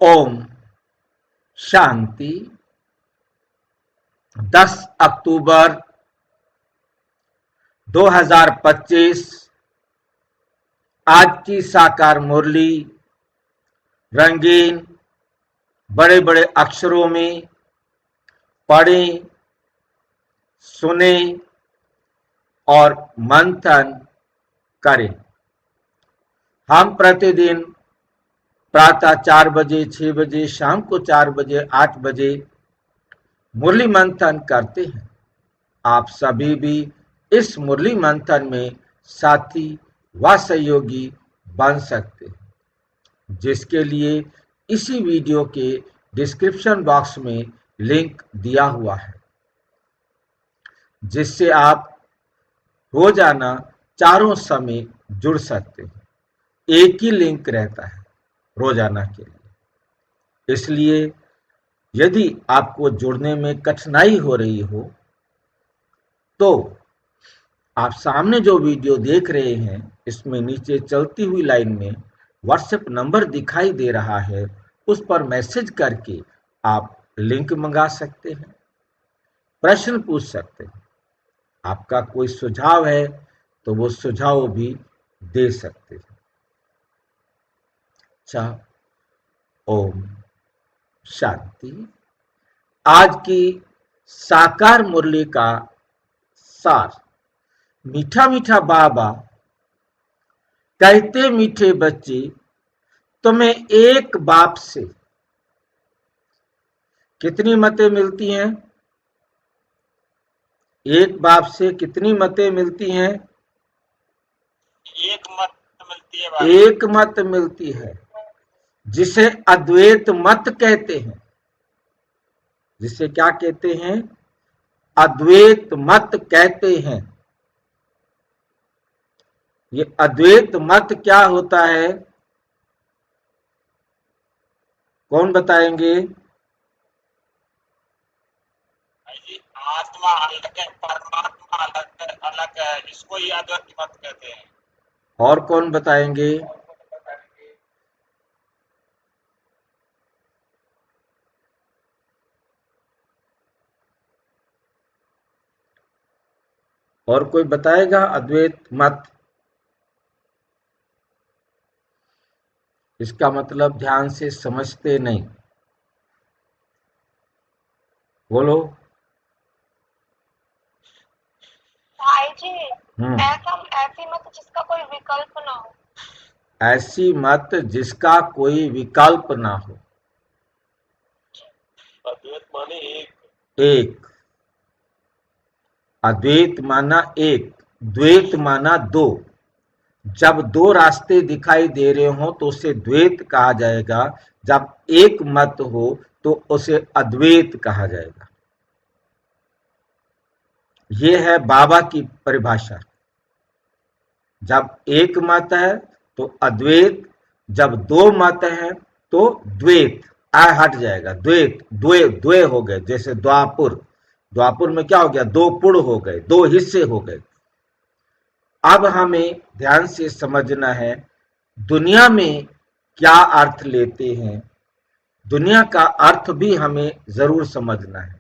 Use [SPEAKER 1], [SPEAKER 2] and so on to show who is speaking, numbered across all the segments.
[SPEAKER 1] ओम शांति। 10 अक्टूबर 2025 आज की साकार मुरली रंगीन बड़े बड़े अक्षरों में पढ़ें, सुने और मंथन करें। हम प्रतिदिन प्रातः 4 बजे, 6 बजे, शाम को 4 बजे, 8 बजे मुरली मंथन करते हैं। आप सभी भी इस मुरली मंथन में साथी व सहयोगी बन सकते हैं, जिसके लिए इसी वीडियो के डिस्क्रिप्शन बॉक्स में लिंक दिया हुआ है, जिससे आप रोजाना चारों समय जुड़ सकते हैं। एक ही लिंक रहता है रोजाना के लिए। इसलिए यदि आपको जुड़ने में कठिनाई हो रही हो तो आप सामने जो वीडियो देख रहे हैं, इसमें नीचे चलती हुई लाइन में व्हाट्सएप नंबर दिखाई दे रहा है, उस पर मैसेज करके आप लिंक मंगा सकते हैं, प्रश्न पूछ सकते हैं। आपका कोई सुझाव है तो वो सुझाव भी दे सकते हैं। अच्छा, ओम शांति। आज की साकार मुरली का सार। मीठा मीठा बाबा कहते, मीठे बच्चे तुम्हें एक बाप से कितनी मतें मिलती हैं? एक बाप से कितनी मतें मिलती हैं?
[SPEAKER 2] एक मत मिलती है।
[SPEAKER 1] एक मत मिलती है, जिसे अद्वैत मत कहते हैं। जिसे क्या कहते हैं? अद्वैत मत कहते हैं। ये अद्वैत मत क्या होता है? कौन बताएंगे?
[SPEAKER 2] आत्मा अलग है, परमात्मा अलग है, इसको ही अद्वैत मत कहते हैं।
[SPEAKER 1] और कौन बताएंगे? और कोई बताएगा अद्वैत मत? इसका मतलब ध्यान से समझते नहीं। बोलो।
[SPEAKER 3] भाई जी, ऐसी मत जिसका कोई विकल्प ना हो।
[SPEAKER 1] ऐसी मत जिसका कोई विकल्प ना हो।
[SPEAKER 2] अद्वैत माने
[SPEAKER 1] एक। अद्वैत माना एक, द्वैत माना दो। जब दो रास्ते दिखाई दे रहे हो तो उसे द्वैत कहा जाएगा, जब एक मत हो तो उसे अद्वैत कहा जाएगा। यह है बाबा की परिभाषा। जब एक मत है तो अद्वैत, जब दो मत है तो द्वैत। आ हट जाएगा, द्वैत द्वे द्वे हो गए। जैसे द्वापुर में क्या हो गया? दो पुर हो गए, दो हिस्से हो गए। अब हमें ध्यान से समझना है दुनिया में क्या अर्थ लेते हैं। दुनिया का अर्थ भी हमें जरूर समझना है।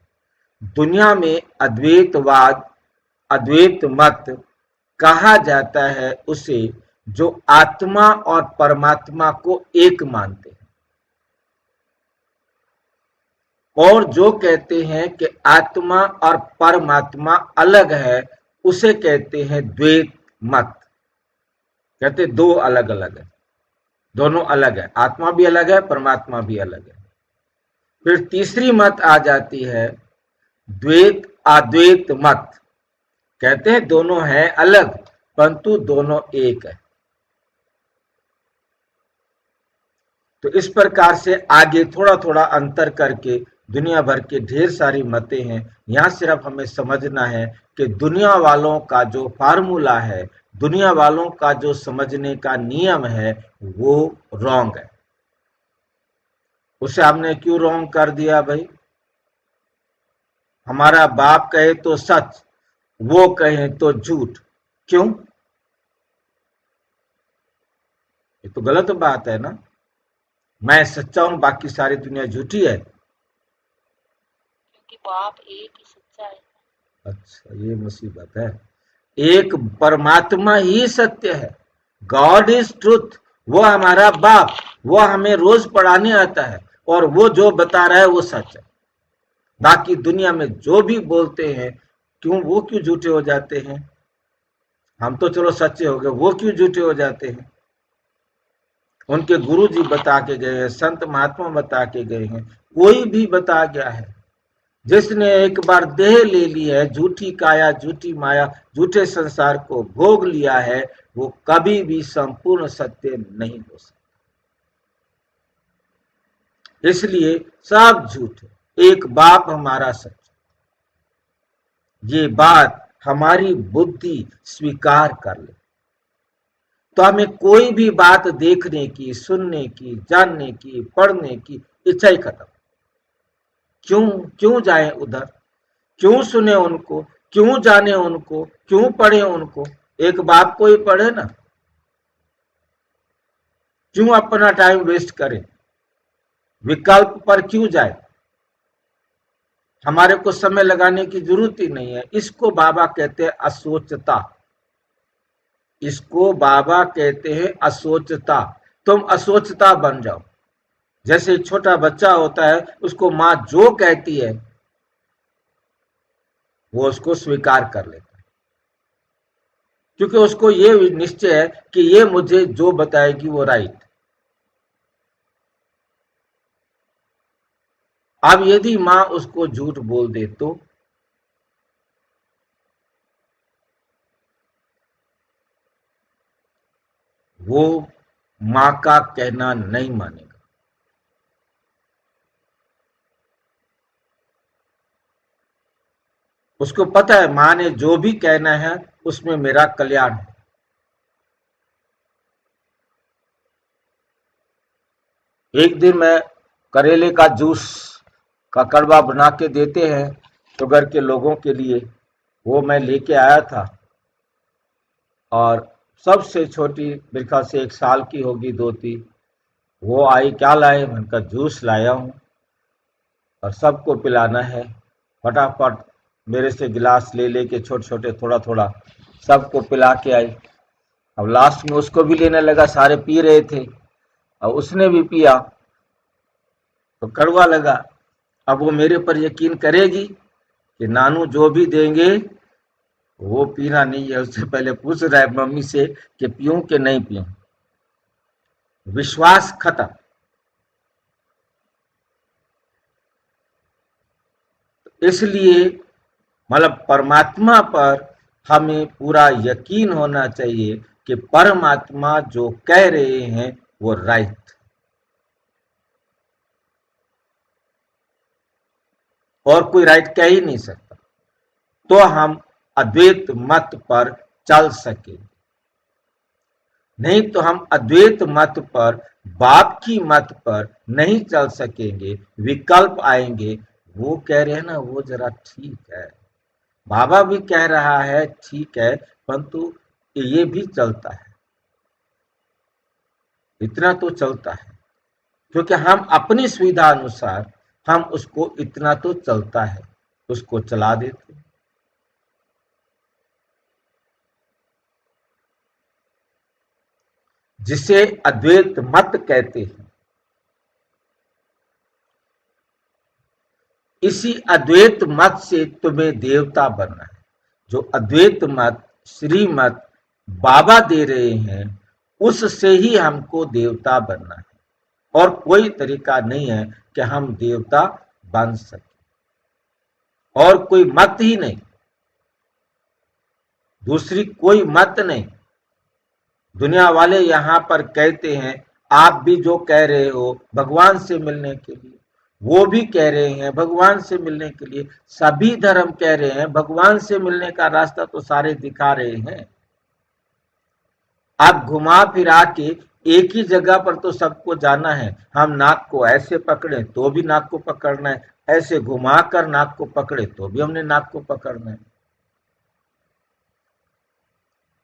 [SPEAKER 1] दुनिया में अद्वैतवाद, अद्वैत मत कहा जाता है उसे जो आत्मा और परमात्मा को एक मानते हैं, और जो कहते हैं कि आत्मा और परमात्मा अलग है, उसे कहते हैं द्वैत मत। कहते दो अलग अलग है, दोनों अलग है, आत्मा भी अलग है, परमात्मा भी अलग है। फिर तीसरी मत आ जाती है द्वैत अद्वैत मत। कहते हैं दोनों हैं अलग परंतु दोनों एक है। तो इस प्रकार से आगे थोड़ा थोड़ा अंतर करके दुनिया भर के ढेर सारी मतें हैं। यहां सिर्फ हमें समझना है कि दुनिया वालों का जो फार्मूला है, दुनिया वालों का जो समझने का नियम है, वो रॉन्ग है। उसे हमने क्यों रॉन्ग कर दिया भाई? हमारा बाप कहे तो सच, वो कहे तो झूठ। क्यों? ये तो गलत बात है ना। मैं सच्चा हूं, बाकी सारी दुनिया झूठी है।
[SPEAKER 4] क्योंकि बाप एक ही सच्चा है।
[SPEAKER 1] अच्छा, ये मुसीबत है। एक परमात्मा ही सत्य है। God is truth. वो हमारा बाप, वो हमें रोज पढ़ाने आता है और वो जो बता रहा है वो सच है। बाकी दुनिया में जो भी बोलते हैं, वो क्यों झूठे हो जाते हैं? हम तो चलो सच्चे हो गए, वो क्यों झूठे हो जाते हैं? उनके गुरु जी बता के गए हैं, संत महात्मा बता के गए हैं, कोई भी बता गया है। जिसने एक बार देह ले ली है, झूठी काया, झूठी माया, झूठे संसार को भोग लिया है, वो कभी भी संपूर्ण सत्य नहीं हो सकता। इसलिए सब झूठ है, एक बाप हमारा सच। ये बात हमारी बुद्धि स्वीकार कर ले तो हमें कोई भी बात देखने की, सुनने की, जानने की, पढ़ने की इच्छा ही खत्म। क्यों जाए उधर? क्यों सुने उनको? क्यों जाने उनको? क्यों पढ़े उनको? एक बाप को ही पढ़े ना। क्यों अपना टाइम वेस्ट करें? विकल्प पर क्यों जाए? हमारे को समय लगाने की जरूरत ही नहीं है। इसको बाबा कहते हैं असोचता। इसको बाबा कहते हैं असोचता। तुम असोचता बन जाओ। जैसे छोटा बच्चा होता है, उसको माँ जो कहती है वो उसको स्वीकार कर लेता है, क्योंकि उसको ये निश्चय है कि ये मुझे जो बताएगी वो राइट। अब यदि माँ उसको झूठ बोल दे तो वो माँ का कहना नहीं मानेगा। उसको पता है माँ ने जो भी कहना है उसमें मेरा कल्याण है। एक दिन मैं करेले का जूस का कड़वा बना के देते हैं शुगर के लोगों के लिए, वो मैं लेके आया था। और सबसे छोटी मेरे ख्याल से 1 साल की होगी, दोती, वो आई, क्या लाए? मैंने कहा जूस लाया हूँ और सबको पिलाना है। फटाफट मेरे से गिलास ले लेके छोटे छोटे थोड़ा थोड़ा सबको पिला के आई। अब लास्ट में उसको भी लेने लगा, सारे पी रहे थे और उसने भी पिया तो कड़वा लगा। अब वो मेरे पर यकीन करेगी कि नानू जो भी देंगे वो पीना नहीं है। उससे पहले पूछ रहा है मम्मी से कि पीऊं कि नहीं पीऊं। विश्वास खत्म। इसलिए मतलब परमात्मा पर हमें पूरा यकीन होना चाहिए कि परमात्मा जो कह रहे हैं वो राइट। और कोई राइट कह ही नहीं सकता, तो हम अद्वैत मत पर चल सके। नहीं तो हम अद्वैत मत पर, बाप की मत पर नहीं चल सकेंगे। विकल्प आएंगे। वो कह रहे हैं ना, वो जरा ठीक है, बाबा भी कह रहा है ठीक है, परंतु ये भी चलता है, इतना तो चलता है। क्योंकि हम अपनी सुविधा अनुसार हम उसको इतना तो चलता है उसको चला देते। जिसे अद्वैत मत कहते हैं। इसी अद्वैत मत से तुम्हें देवता बनना है। जो अद्वैत मत, श्रीमत बाबा दे रहे हैं, उससे ही हमको देवता बनना है। और कोई तरीका नहीं है कि हम देवता बन सके, और कोई मत ही नहीं, दूसरी कोई मत नहीं। दुनिया वाले यहां पर कहते हैं आप भी जो कह रहे हो भगवान से मिलने के लिए, वो भी कह रहे हैं भगवान से मिलने के लिए, सभी धर्म कह रहे हैं भगवान से मिलने का रास्ता तो सारे दिखा रहे हैं। आप घुमा फिरा के एक ही जगह पर तो सबको जाना है। हम नाक को ऐसे पकड़े तो भी नाक को पकड़ना है, ऐसे घुमाकर नाक को पकड़े तो भी हमने नाक को पकड़ना है।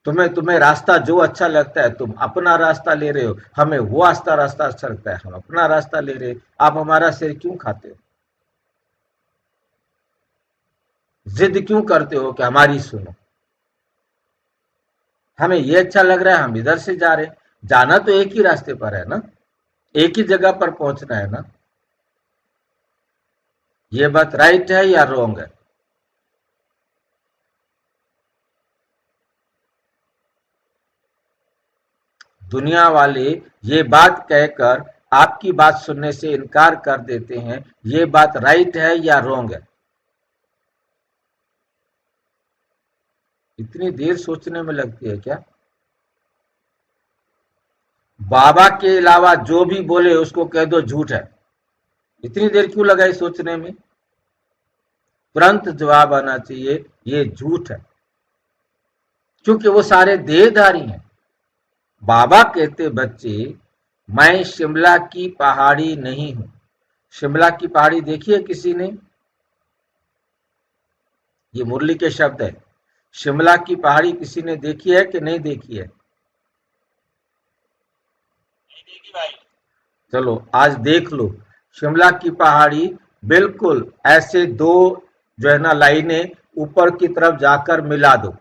[SPEAKER 1] तुम्हें रास्ता जो अच्छा लगता है, तुम अपना रास्ता ले रहे हो, हमें वो रास्ता अच्छा लगता है, हम अपना रास्ता ले रहे हैं। आप हमारा सिर क्यों खाते हो? जिद क्यों करते हो कि हमारी सुनो? हमें ये अच्छा लग रहा है, हम इधर से जा रहे हैं। जाना तो एक ही रास्ते पर है ना, एक ही जगह पर पहुंचना है ना। ये बात राइट है या रॉन्ग है? दुनिया वाले ये बात कहकर आपकी बात सुनने से इनकार कर देते हैं। ये बात राइट है या रॉन्ग है? इतनी देर सोचने में लगती है क्या? बाबा के अलावा जो भी बोले उसको कह दो झूठ है। इतनी देर क्यों लगाई सोचने में? तुरंत जवाब आना चाहिए ये झूठ है, क्योंकि वो सारे देहधारी हैं। बाबा कहते बच्चे, मैं शिमला की पहाड़ी नहीं हूं। शिमला की पहाड़ी देखी है किसी ने? ये मुरली के शब्द है। शिमला की पहाड़ी किसी ने देखी है कि नहीं देखी है?
[SPEAKER 2] नहीं देखी भाई।
[SPEAKER 1] चलो आज देख लो। शिमला की पहाड़ी बिल्कुल ऐसे दो जो है ना लाइनें ऊपर की तरफ जाकर मिला दो,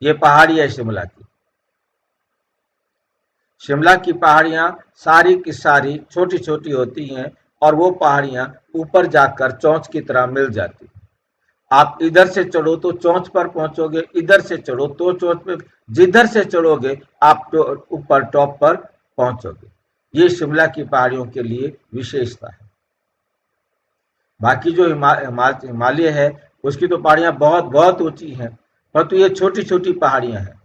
[SPEAKER 1] ये पहाड़ी है शिमला की। शिमला की पहाड़ियां सारी की सारी छोटी छोटी होती हैं और वो पहाड़ियां ऊपर जाकर चोंच की तरह मिल जाती। आप इधर से चढ़ो तो चोंच पर पहुंचोगे, इधर से चढ़ो तो चोंच पे, जिधर से चढ़ोगे आप ऊपर टॉप पर पहुंचोगे। ये शिमला की पहाड़ियों के लिए विशेषता है। बाकी जो हिमालय है उसकी तो पहाड़ियां बहुत बहुत ऊंची हैं, परंतु ये छोटी छोटी पहाड़ियां हैं।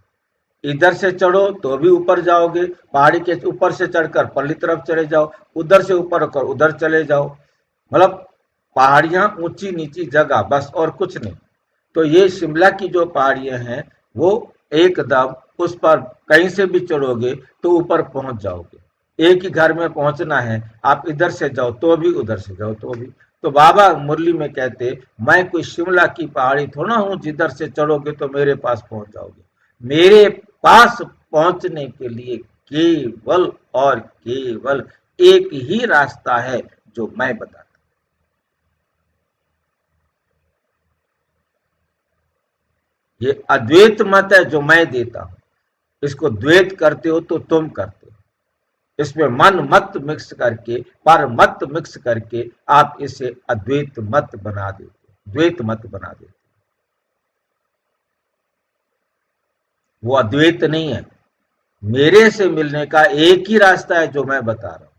[SPEAKER 1] इधर से चढ़ो तो भी ऊपर जाओगे, पहाड़ी के ऊपर से चढ़कर पल्ली तरफ चले जाओ, उधर से ऊपर होकर उधर चले जाओ। मतलब पहाड़ियां ऊंची नीची जगह, बस और कुछ नहीं। तो ये शिमला की जो पहाड़ियां हैं वो एकदम उस पर कहीं से भी चढ़ोगे तो ऊपर पहुंच जाओगे। एक ही घर में पहुंचना है, आप इधर से जाओ तो भी उधर से जाओ तो भी। तो बाबा मुरली में कहते, मैं कोई शिमला की पहाड़ी थोड़ा हूं जिधर से चढ़ोगे तो मेरे पास पहुंच जाओगे। मेरे पास पहुंचने के लिए केवल और केवल एक ही रास्ता है जो मैं बताता। ये अद्वैत मत है जो मैं देता हूं। इसको द्वैत करते हो तो तुम करते हो। इसमें मन मत मिक्स करके, पर मत मिक्स करके आप इसे अद्वैत मत बना देते, द्वैत मत बना देते। वो अद्वैत नहीं है। मेरे से मिलने का एक ही रास्ता है जो मैं बता रहा हूं,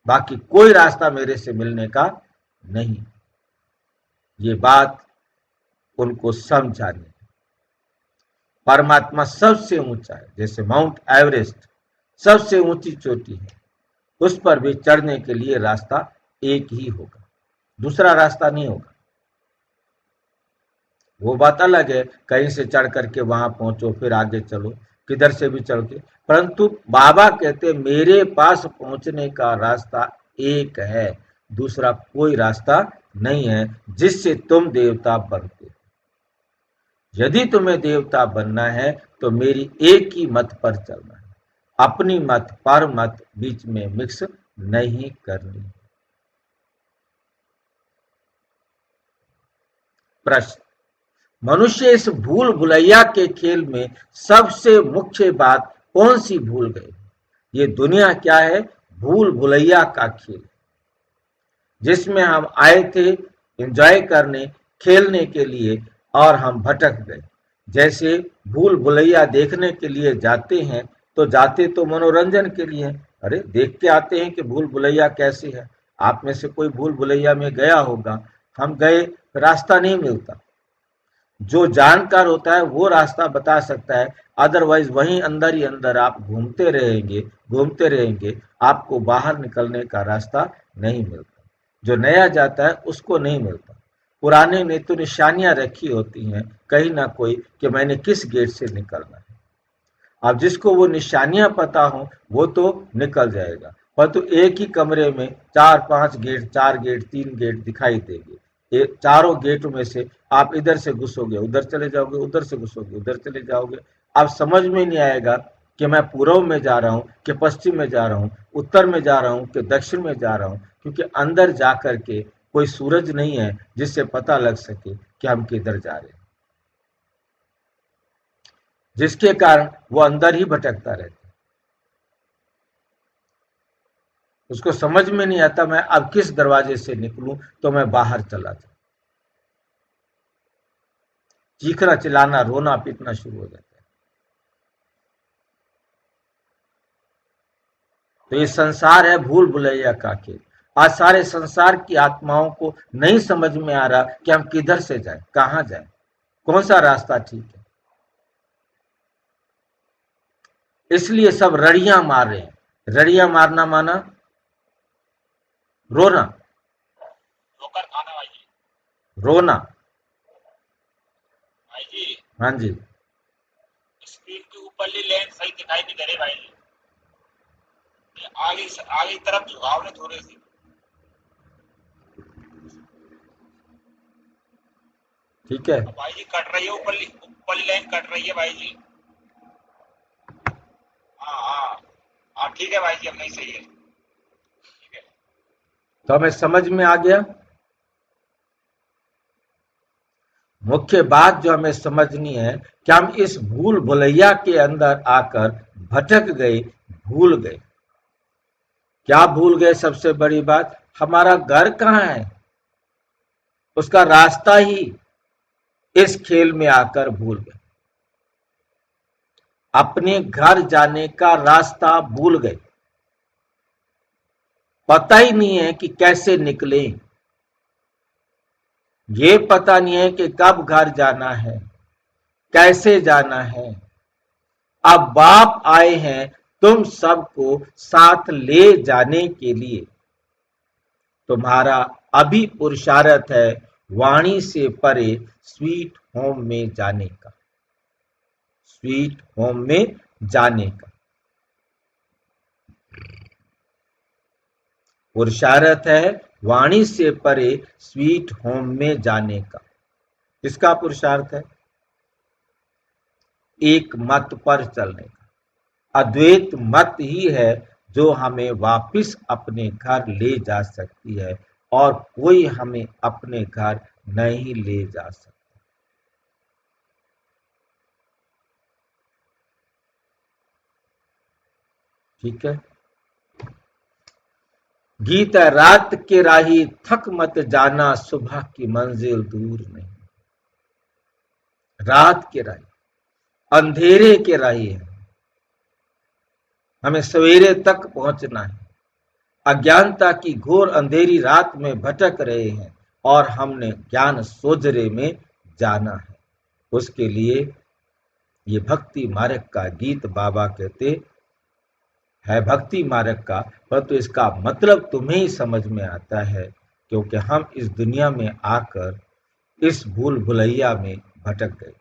[SPEAKER 1] बाकी कोई रास्ता मेरे से मिलने का नहीं। ये बात उनको समझानी। परमात्मा सबसे ऊंचा है, जैसे माउंट एवरेस्ट सबसे ऊंची चोटी है, उस पर भी चढ़ने के लिए रास्ता एक ही होगा, दूसरा रास्ता नहीं होगा। वो बात अलग है, कहीं से चढ़ करके वहां पहुंचो फिर आगे चलो, किधर से भी चढ़ के। परंतु बाबा कहते मेरे पास पहुंचने का रास्ता एक है, दूसरा कोई रास्ता नहीं है जिससे तुम देवता बनते। यदि तुम्हें देवता बनना है तो मेरी एक ही मत पर चलना है, अपनी मत पर मत बीच में मिक्स नहीं करनी। प्रश्न, मनुष्य इस भूल भुलैया के खेल में सबसे मुख्य बात कौन सी भूल गए? ये दुनिया क्या है? भूल भुलैया का खेल, जिसमें हम आए थे एंजॉय करने, खेलने के लिए, और हम भटक गए। जैसे भूल भुलैया देखने के लिए जाते हैं तो जाते तो मनोरंजन के लिए, अरे देख के आते हैं कि भूल भुलैया कैसी है। आप में से कोई भूल भुलैया में गया होगा, हम गए, रास्ता नहीं मिलता। जो जानकार होता है वो रास्ता बता सकता है, अदरवाइज वहीं अंदर ही अंदर आप घूमते रहेंगे, आपको बाहर निकलने का रास्ता नहीं मिलता। जो नया जाता है उसको नहीं मिलता। पुराने ने तो निशानियां रखी होती हैं कहीं ना कोई कि मैंने किस गेट से निकलना है। अब जिसको वो निशानियां पता हो वो तो निकल जाएगा, परंतु एक ही कमरे में 4-5 गेट, 4 गेट, 3 गेट दिखाई देंगे। ये चारों गेट में से आप इधर से घुसोगे, उधर चले जाओगे, उधर से घुसोगे, उधर चले जाओगे। अब समझ में नहीं आएगा कि मैं पूर्व में जा रहा हूँ कि पश्चिम में जा रहा हूँ, उत्तर में जा रहा हूँ कि दक्षिण में जा रहा हूँ, क्योंकि अंदर जा करके कोई सूरज नहीं है जिससे पता लग सके कि हम किधर जा रहे हैं, जिसके कारण वो अंदर ही भटकता रहता है। उसको समझ में नहीं आता मैं अब किस दरवाजे से निकलूं तो मैं बाहर चला जाऊं। चीखना, चिल्लाना, रोना, पीटना शुरू हो जाता है। तो ये संसार है भूल भुलैया का खेल। आज सारे संसार की आत्माओं को नहीं समझ में आ रहा कि हम किधर से जाएं, कहां जाएं, कौन सा रास्ता ठीक है। इसलिए सब रड़ियां मार रहे हैं। रड़ियां मारना माना रोना,
[SPEAKER 2] ठोकर खाना भाई जी।
[SPEAKER 1] रोना।
[SPEAKER 2] भाई जी
[SPEAKER 1] हाँ जी,
[SPEAKER 2] स्क्रीन के ऊपरली लेन सही दिखाई नहीं दे रही भाई जी, ये आगे आगे की तरफ झुकाव ने थोड़ी सी।
[SPEAKER 1] ठीक है।
[SPEAKER 2] अब भाई जी कट रही है, ऊपरली लाइन कट रही है भाई जी। हाँ हाँ हाँ ठीक है भाई जी, अब नहीं सही है, ठीक है।
[SPEAKER 1] तो हमें समझ में आ गया। मुख्य बात जो हमें समझनी है कि हम इस भूल भुलैया के अंदर आकर भटक गए, भूल गए। क्या भूल गए? सबसे बड़ी बात, हमारा घर कहाँ है उसका रास्ता ही इस खेल में आकर भूल गए। अपने घर जाने का रास्ता भूल गए, पता ही नहीं है कि कैसे निकले, ये पता नहीं है कि कब घर जाना है, कैसे जाना है। अब बाप आए हैं तुम सबको साथ ले जाने के लिए। तुम्हारा अभी पुरुषार्थ है वाणी से परे स्वीट होम में जाने का, स्वीट होम में जाने का पुरुषार्थ है, वाणी से परे स्वीट होम में जाने का। किसका पुरुषार्थ है? एक मत पर चलने का। अद्वैत मत ही है जो हमें वापिस अपने घर ले जा सकती है, और कोई हमें अपने घर नहीं ले जा सकता। ठीक है। गीत है, रात के राही थक मत जाना, सुबह की मंजिल दूर नहीं। रात के राही, अंधेरे के राही है, हमें सवेरे तक पहुंचना है। अज्ञानता की घोर अंधेरी रात में भटक रहे हैं और हमने ज्ञान सोजरे में जाना है। उसके लिए ये भक्ति मार्ग का गीत बाबा कहते है भक्ति मार्ग का, परंतु इसका मतलब तुम्हें ही समझ में आता है, क्योंकि हम इस दुनिया में आकर इस भूल भुलैया में भटक गए।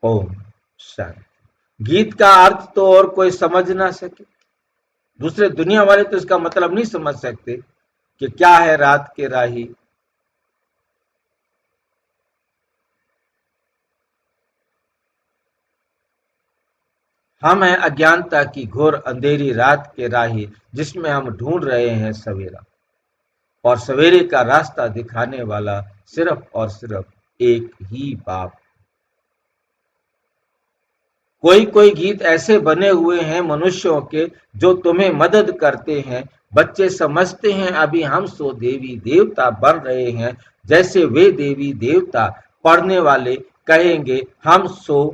[SPEAKER 1] ओम शांति। गीत का अर्थ तो और कोई समझ ना सके, दूसरे दुनिया वाले तो इसका मतलब नहीं समझ सकते कि क्या है रात के राही। हम हैं अज्ञानता की घोर अंधेरी रात के राही, जिसमें हम ढूंढ रहे हैं सवेरा, और सवेरे का रास्ता दिखाने वाला सिर्फ और सिर्फ एक ही बाप। कोई कोई गीत ऐसे बने हुए हैं मनुष्यों के जो तुम्हें मदद करते हैं। बच्चे समझते हैं अभी हम सो देवी देवता बन रहे हैं, जैसे वे देवी देवता। पढ़ने वाले कहेंगे हम सो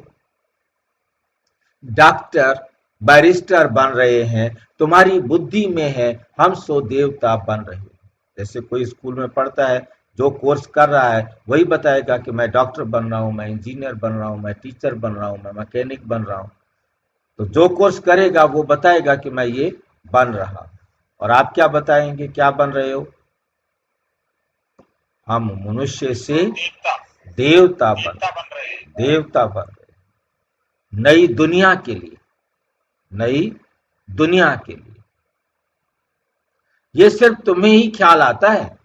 [SPEAKER 1] डॉक्टर बैरिस्टर बन रहे हैं। तुम्हारी बुद्धि में है हम सो देवता बन रहे हैं। जैसे कोई स्कूल में पढ़ता है, जो कोर्स कर रहा है वही बताएगा कि मैं डॉक्टर बन रहा हूँ, मैं इंजीनियर बन रहा हूँ, मैं टीचर बन रहा हूँ, मैं मैकेनिक बन रहा हूँ। तो जो कोर्स करेगा वो बताएगा कि मैं ये बन रहा हूँ। और आप क्या बताएंगे, क्या बन रहे हो? हम मनुष्य से
[SPEAKER 2] देवता
[SPEAKER 1] देवता बन
[SPEAKER 2] देवता बन रहे हैं।
[SPEAKER 1] देवता बन रहे, नई दुनिया के लिए, नई दुनिया के लिए। ये सिर्फ तुम्हें ही ख्याल आता है।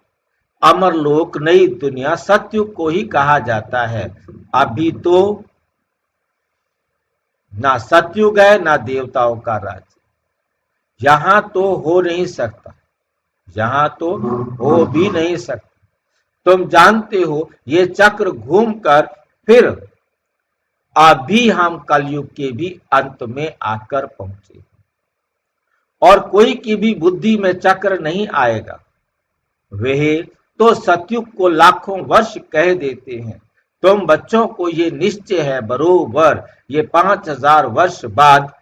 [SPEAKER 1] अमरलोक नई दुनिया सत्युग को ही कहा जाता है। अभी तो ना सत्युग है ना देवताओं का राज्य। यहां तो हो नहीं सकता, यहां तो हो भी नहीं सकता। तुम जानते हो ये चक्र घूमकर फिर अभी हम कलयुग के भी अंत में आकर पहुंचे, और कोई की भी बुद्धि में चक्र नहीं आएगा। वे तो सतयुग को लाखों वर्ष कह देते हैं। तुम बच्चों को ये निश्चय है बरोबर ये 5000 वर्ष बाद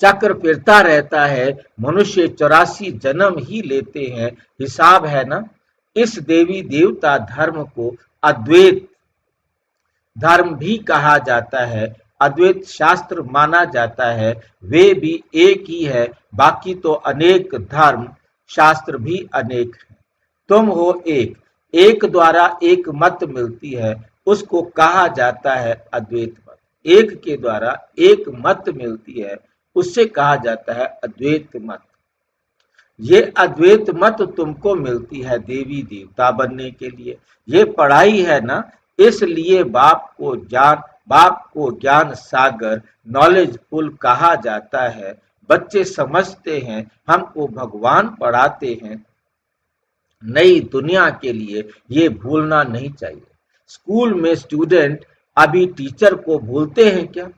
[SPEAKER 1] चक्र फिरता रहता है। मनुष्य 84 जन्म ही लेते हैं, हिसाब है ना। इस देवी देवता धर्म को अद्वैत धर्म भी कहा जाता है, अद्वैत शास्त्र माना जाता है। वे भी एक ही है, बाकी तो अनेक धर्म शास्त्र भी अनेक है। तुम हो एक, एक द्वारा एक मत मिलती है, उसको कहा जाता है अद्वैत मत। एक के द्वारा एक मत मिलती है, उससे कहा जाता है अद्वैत मत। ये अद्वैत मत तुमको मिलती है देवी देवता बनने के लिए। ये पढ़ाई है ना, इसलिए बाप को ज्ञान सागर नॉलेज फुल कहा जाता है। बच्चे समझते हैं हमको भगवान पढ़ाते हैं नई दुनिया के लिए, ये भूलना नहीं चाहिए। स्कूल में स्टूडेंट अभी टीचर को भूलते हैं क्या?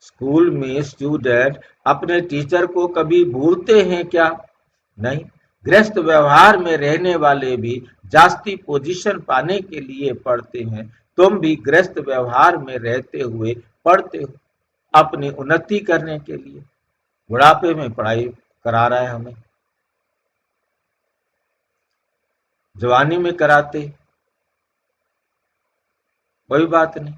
[SPEAKER 1] स्कूल में स्टूडेंट अपने टीचर को कभी भूलते हैं क्या? नहीं। गृहस्थ व्यवहार में रहने वाले भी जास्ती पोजीशन पाने के लिए पढ़ते हैं। तुम भी गृहस्थ व्यवहार में रहते हुए पढ़ते हो अपनी उन्नति करने के लिए। बुढ़ापे में पढ़ाई करा रहा है हमें, जवानी में कराते कोई बात नहीं।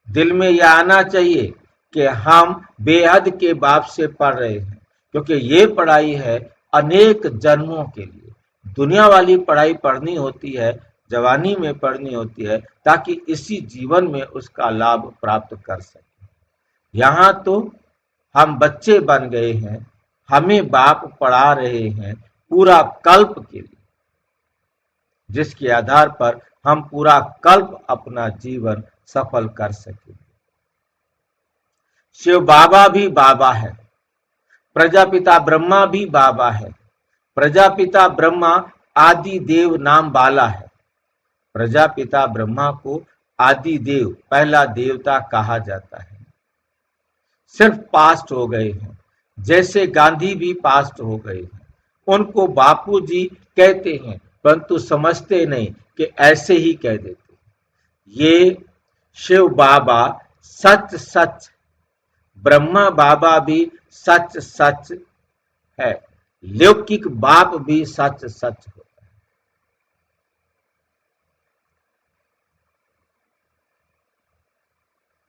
[SPEAKER 1] दिल में यह आना चाहिए कि हम बेहद के बाप से पढ़ रहे हैं, क्योंकि ये पढ़ाई है अनेक जन्मों के लिए। दुनिया वाली पढ़ाई पढ़नी होती है, जवानी में पढ़नी होती है, ताकि इसी जीवन में उसका लाभ प्राप्त कर सके। यहाँ तो हम बच्चे बन गए हैं, हमें बाप पढ़ा रहे हैं पूरा कल्प के लिए, जिसके आधार पर हम पूरा कल्प अपना जीवन सफल कर सकेंगे। शिव बाबा भी बाबा है, प्रजापिता ब्रह्मा भी बाबा है। प्रजापिता ब्रह्मा आदि देव नाम वाला है। प्रजापिता ब्रह्मा को आदि देव पहला देवता कहा जाता है। सिर्फ पास्ट हो गए हैं, जैसे गांधी भी पास्ट हो गए हैं। उनको बापूजी कहते हैं, परंतु समझते नहीं कि ऐसे ही कह देते। ये शिव बाबा सच सच, ब्रह्मा बाबा भी सच सच है, लौकिक बाप भी सच सच होता है।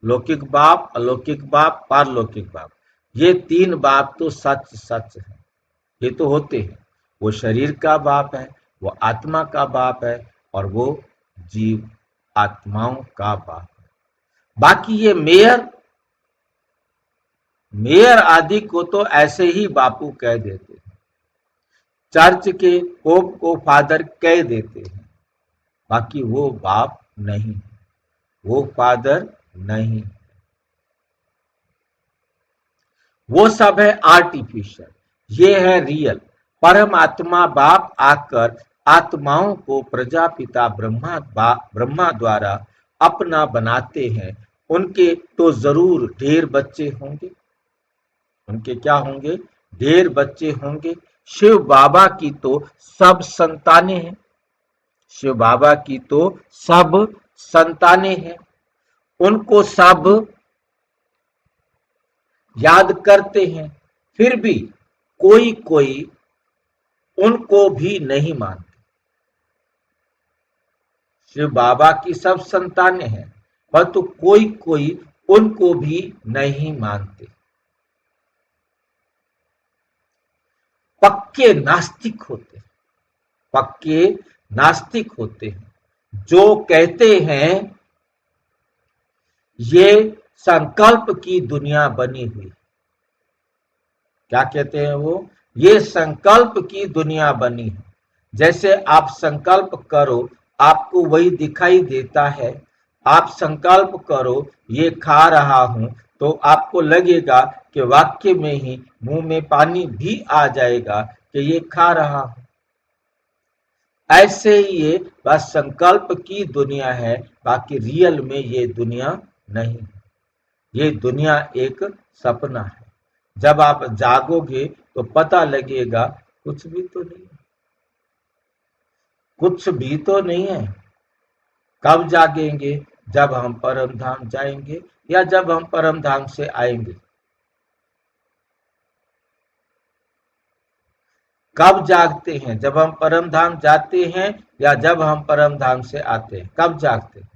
[SPEAKER 1] लौकिक बाप, अलौकिक बाप, पारलौकिक बाप, ये तीन बाप तो सच सच है। ये तो होते हैं। वो शरीर का बाप है, वो आत्मा का बाप है, और वो जीव आत्माओं का बाप है। बाकी ये मेयर आदि को तो ऐसे ही बापू कह देते हैं। चर्च के पोप को फादर कह देते हैं, बाकी वो बाप नहीं, वो फादर नहीं, वो सब है आर्टिफिशियल। ये है रियल। परमात्मा बाप आकर आत्माओं को प्रजापिता ब्रह्मा द्वारा अपना बनाते हैं। उनके तो जरूर ढेर बच्चे होंगे। उनके क्या होंगे? ढेर बच्चे होंगे। शिव बाबा की तो सब संतानें हैं। शिव बाबा की तो सब संतानें हैं। उनको सब याद करते हैं, फिर भी कोई कोई उनको भी नहीं मानते। शिव बाबा की सब संतानें हैं, परंतु कोई कोई उनको भी नहीं मानते। पक्के नास्तिक होते हैं, पक्के नास्तिक होते हैं, जो कहते हैं ये संकल्प की दुनिया बनी हुई। क्या कहते हैं वो, ये संकल्प की दुनिया बनी है। जैसे आप संकल्प करो आपको वही दिखाई देता है। आप संकल्प करो ये खा रहा हूं तो आपको लगेगा कि वाक्य में ही मुंह में पानी भी आ जाएगा कि ये खा रहा हूं। ऐसे ही ये बस संकल्प की दुनिया है, बाकी रियल में ये दुनिया नहीं है। ये दुनिया एक सपना है। जब आप जागोगे तो पता लगेगा कुछ भी तो नहीं है, कुछ भी तो नहीं है। कब जागेंगे, जब हम परम धाम जाएंगे या जब हम परम धाम से आएंगे। कब जागते हैं, जब हम परम धाम जाते हैं या जब हम परम धाम से आते हैं। कब जागते हैं,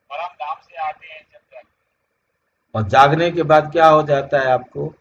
[SPEAKER 2] परम धाम से आते हैं जब तक।
[SPEAKER 1] और जागने के बाद क्या हो जाता है आपको,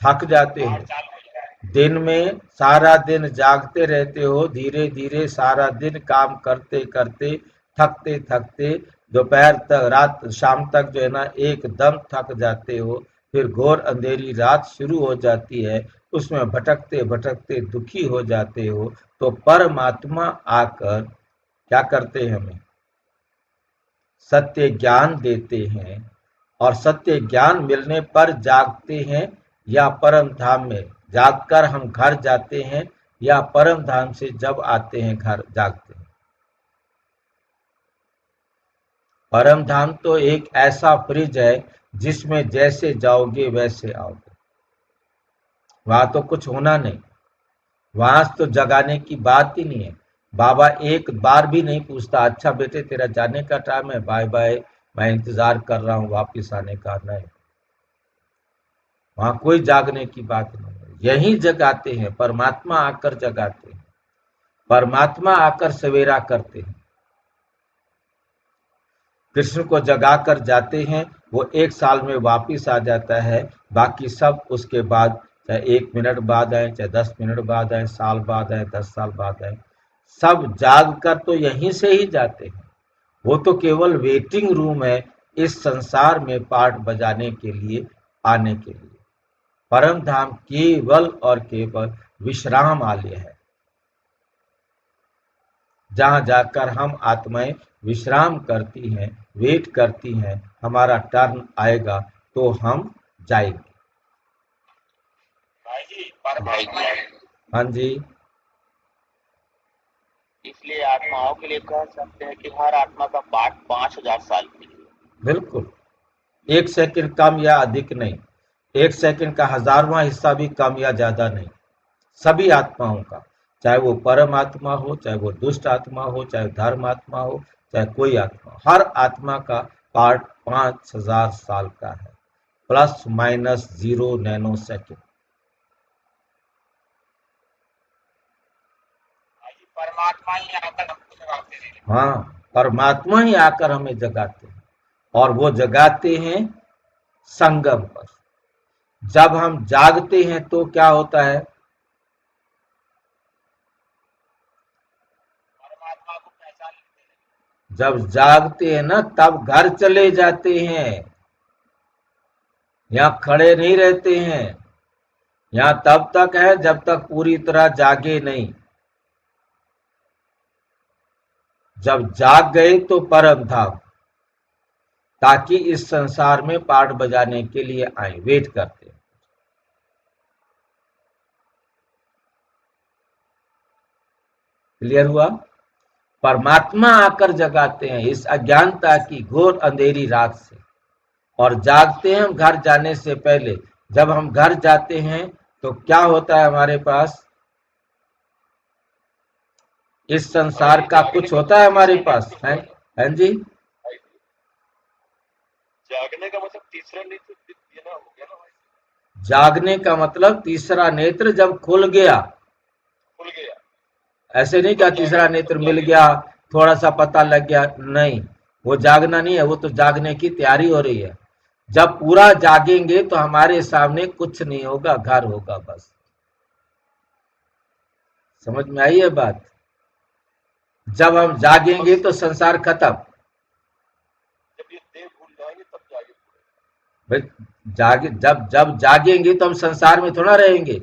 [SPEAKER 1] थक जाते
[SPEAKER 2] बाहर
[SPEAKER 1] हो।
[SPEAKER 2] चालू हो जाता है।
[SPEAKER 1] दिन में सारा दिन जागते रहते हो, धीरे धीरे सारा दिन काम करते करते थकते थकते दोपहर तक, रात शाम तक जो है ना एकदम थक जाते हो। फिर घोर अंधेरी रात शुरू हो जाती है, उसमें भटकते भटकते दुखी हो जाते हो। तो परमात्मा आकर क्या करते हैं, हमें सत्य ज्ञान देते हैं, और सत्य ज्ञान मिलने पर जागते हैं या परम धाम में जागकर हम घर जाते हैं, या परम धाम से जब आते हैं घर जागते हैं। परम धाम तो एक ऐसा फ्रिज है जिसमें जैसे जाओगे वैसे आओगे। वहां तो कुछ होना नहीं, वहां तो जगाने की बात ही नहीं है। बाबा एक बार भी नहीं पूछता अच्छा बेटे तेरा जाने का टाइम है, बाय बाय, मैं इंतजार कर रहा हूं वापिस आने का। नहीं, वहां कोई जागने की बात नहीं है। यही जगाते हैं, परमात्मा आकर जगाते हैं, परमात्मा आकर सवेरा करते हैं। कृष्ण को जगाकर जाते हैं, वो 1 साल में वापिस आ जाता है। बाकी सब उसके बाद, चाहे 1 मिनट बाद आए, चाहे 10 मिनट बाद आए, साल बाद आए, 10 साल बाद आए, सब जाग कर तो यहीं से ही जाते हैं। वो तो केवल वेटिंग रूम है इस संसार में पार्ट बजाने के लिए, आने के लिए। परम धाम केवल और केवल विश्राम आलय है, जहां जाकर हम आत्माएं विश्राम करती हैं, वेट करती हैं, हमारा टर्न आएगा तो हम जाएंगे।
[SPEAKER 2] भाई जी परमात्मा
[SPEAKER 1] हाँ जी,
[SPEAKER 5] इसलिए आत्माओं के लिए कह सकते हैं कि हर आत्मा का पाठ 5000 साल के लिए।
[SPEAKER 1] बिल्कुल, 1 सेकंड कम या अधिक नहीं, 1 सेकंड का 1000वां हिस्सा भी कम या ज्यादा नहीं। सभी आत्माओं का, चाहे वो परम आत्मा हो, चाहे वो दुष्ट आत्मा हो, चाहे धर्म आत्मा हो, चाहे कोई आत्मा, हर आत्मा का पार्ट 5000 साल का है, प्लस माइनस 0 नैनो सेकेंड।
[SPEAKER 2] भाई जी परमात्मा ही आकर हमको जगाते हैं।
[SPEAKER 1] हाँ, परमात्मा ही आकर हमें जगाते हैं, और वो जगाते हैं संगम पर। जब हम जागते हैं तो क्या होता है,
[SPEAKER 2] परमात्मा को पहचान लेते हैं।
[SPEAKER 1] जब जागते हैं ना तब घर चले जाते हैं, यहाँ खड़े नहीं रहते हैं। यहाँ तब तक है जब तक पूरी तरह जागे नहीं। जब जाग गए तो परम धाम, ताकि इस संसार में पार्ट बजाने के लिए आए, वेट करते हैं। क्लियर हुआ? परमात्मा आकर जगाते हैं इस अज्ञानता की घोर अंधेरी रात से, और जागते हैं हम घर जाने से पहले। जब हम घर जाते हैं तो क्या होता है हमारे पास, इस संसार का कुछ होता है हमारे पास, है जी?
[SPEAKER 5] जागने का मतलब तीसरा नेत्र देना हो गया ना भाई।
[SPEAKER 1] जागने का मतलब तीसरा नेत्र जब खुल गया।
[SPEAKER 5] खुल गया।
[SPEAKER 1] ऐसे नहीं क्या तीसरा नेत्र मिल गया, थोड़ा सा पता लग गया, नहीं, वो जागना नहीं है, वो तो जागने की तैयारी हो रही है। जब पूरा जागेंगे तो हमारे सामने कुछ नहीं होगा, घर होगा बस। समझ में आई है बात? जब हम जागेंगे तो संसार खत्म। भाई जागे, जब जब जागेंगे तो हम संसार में थोड़ा रहेंगे।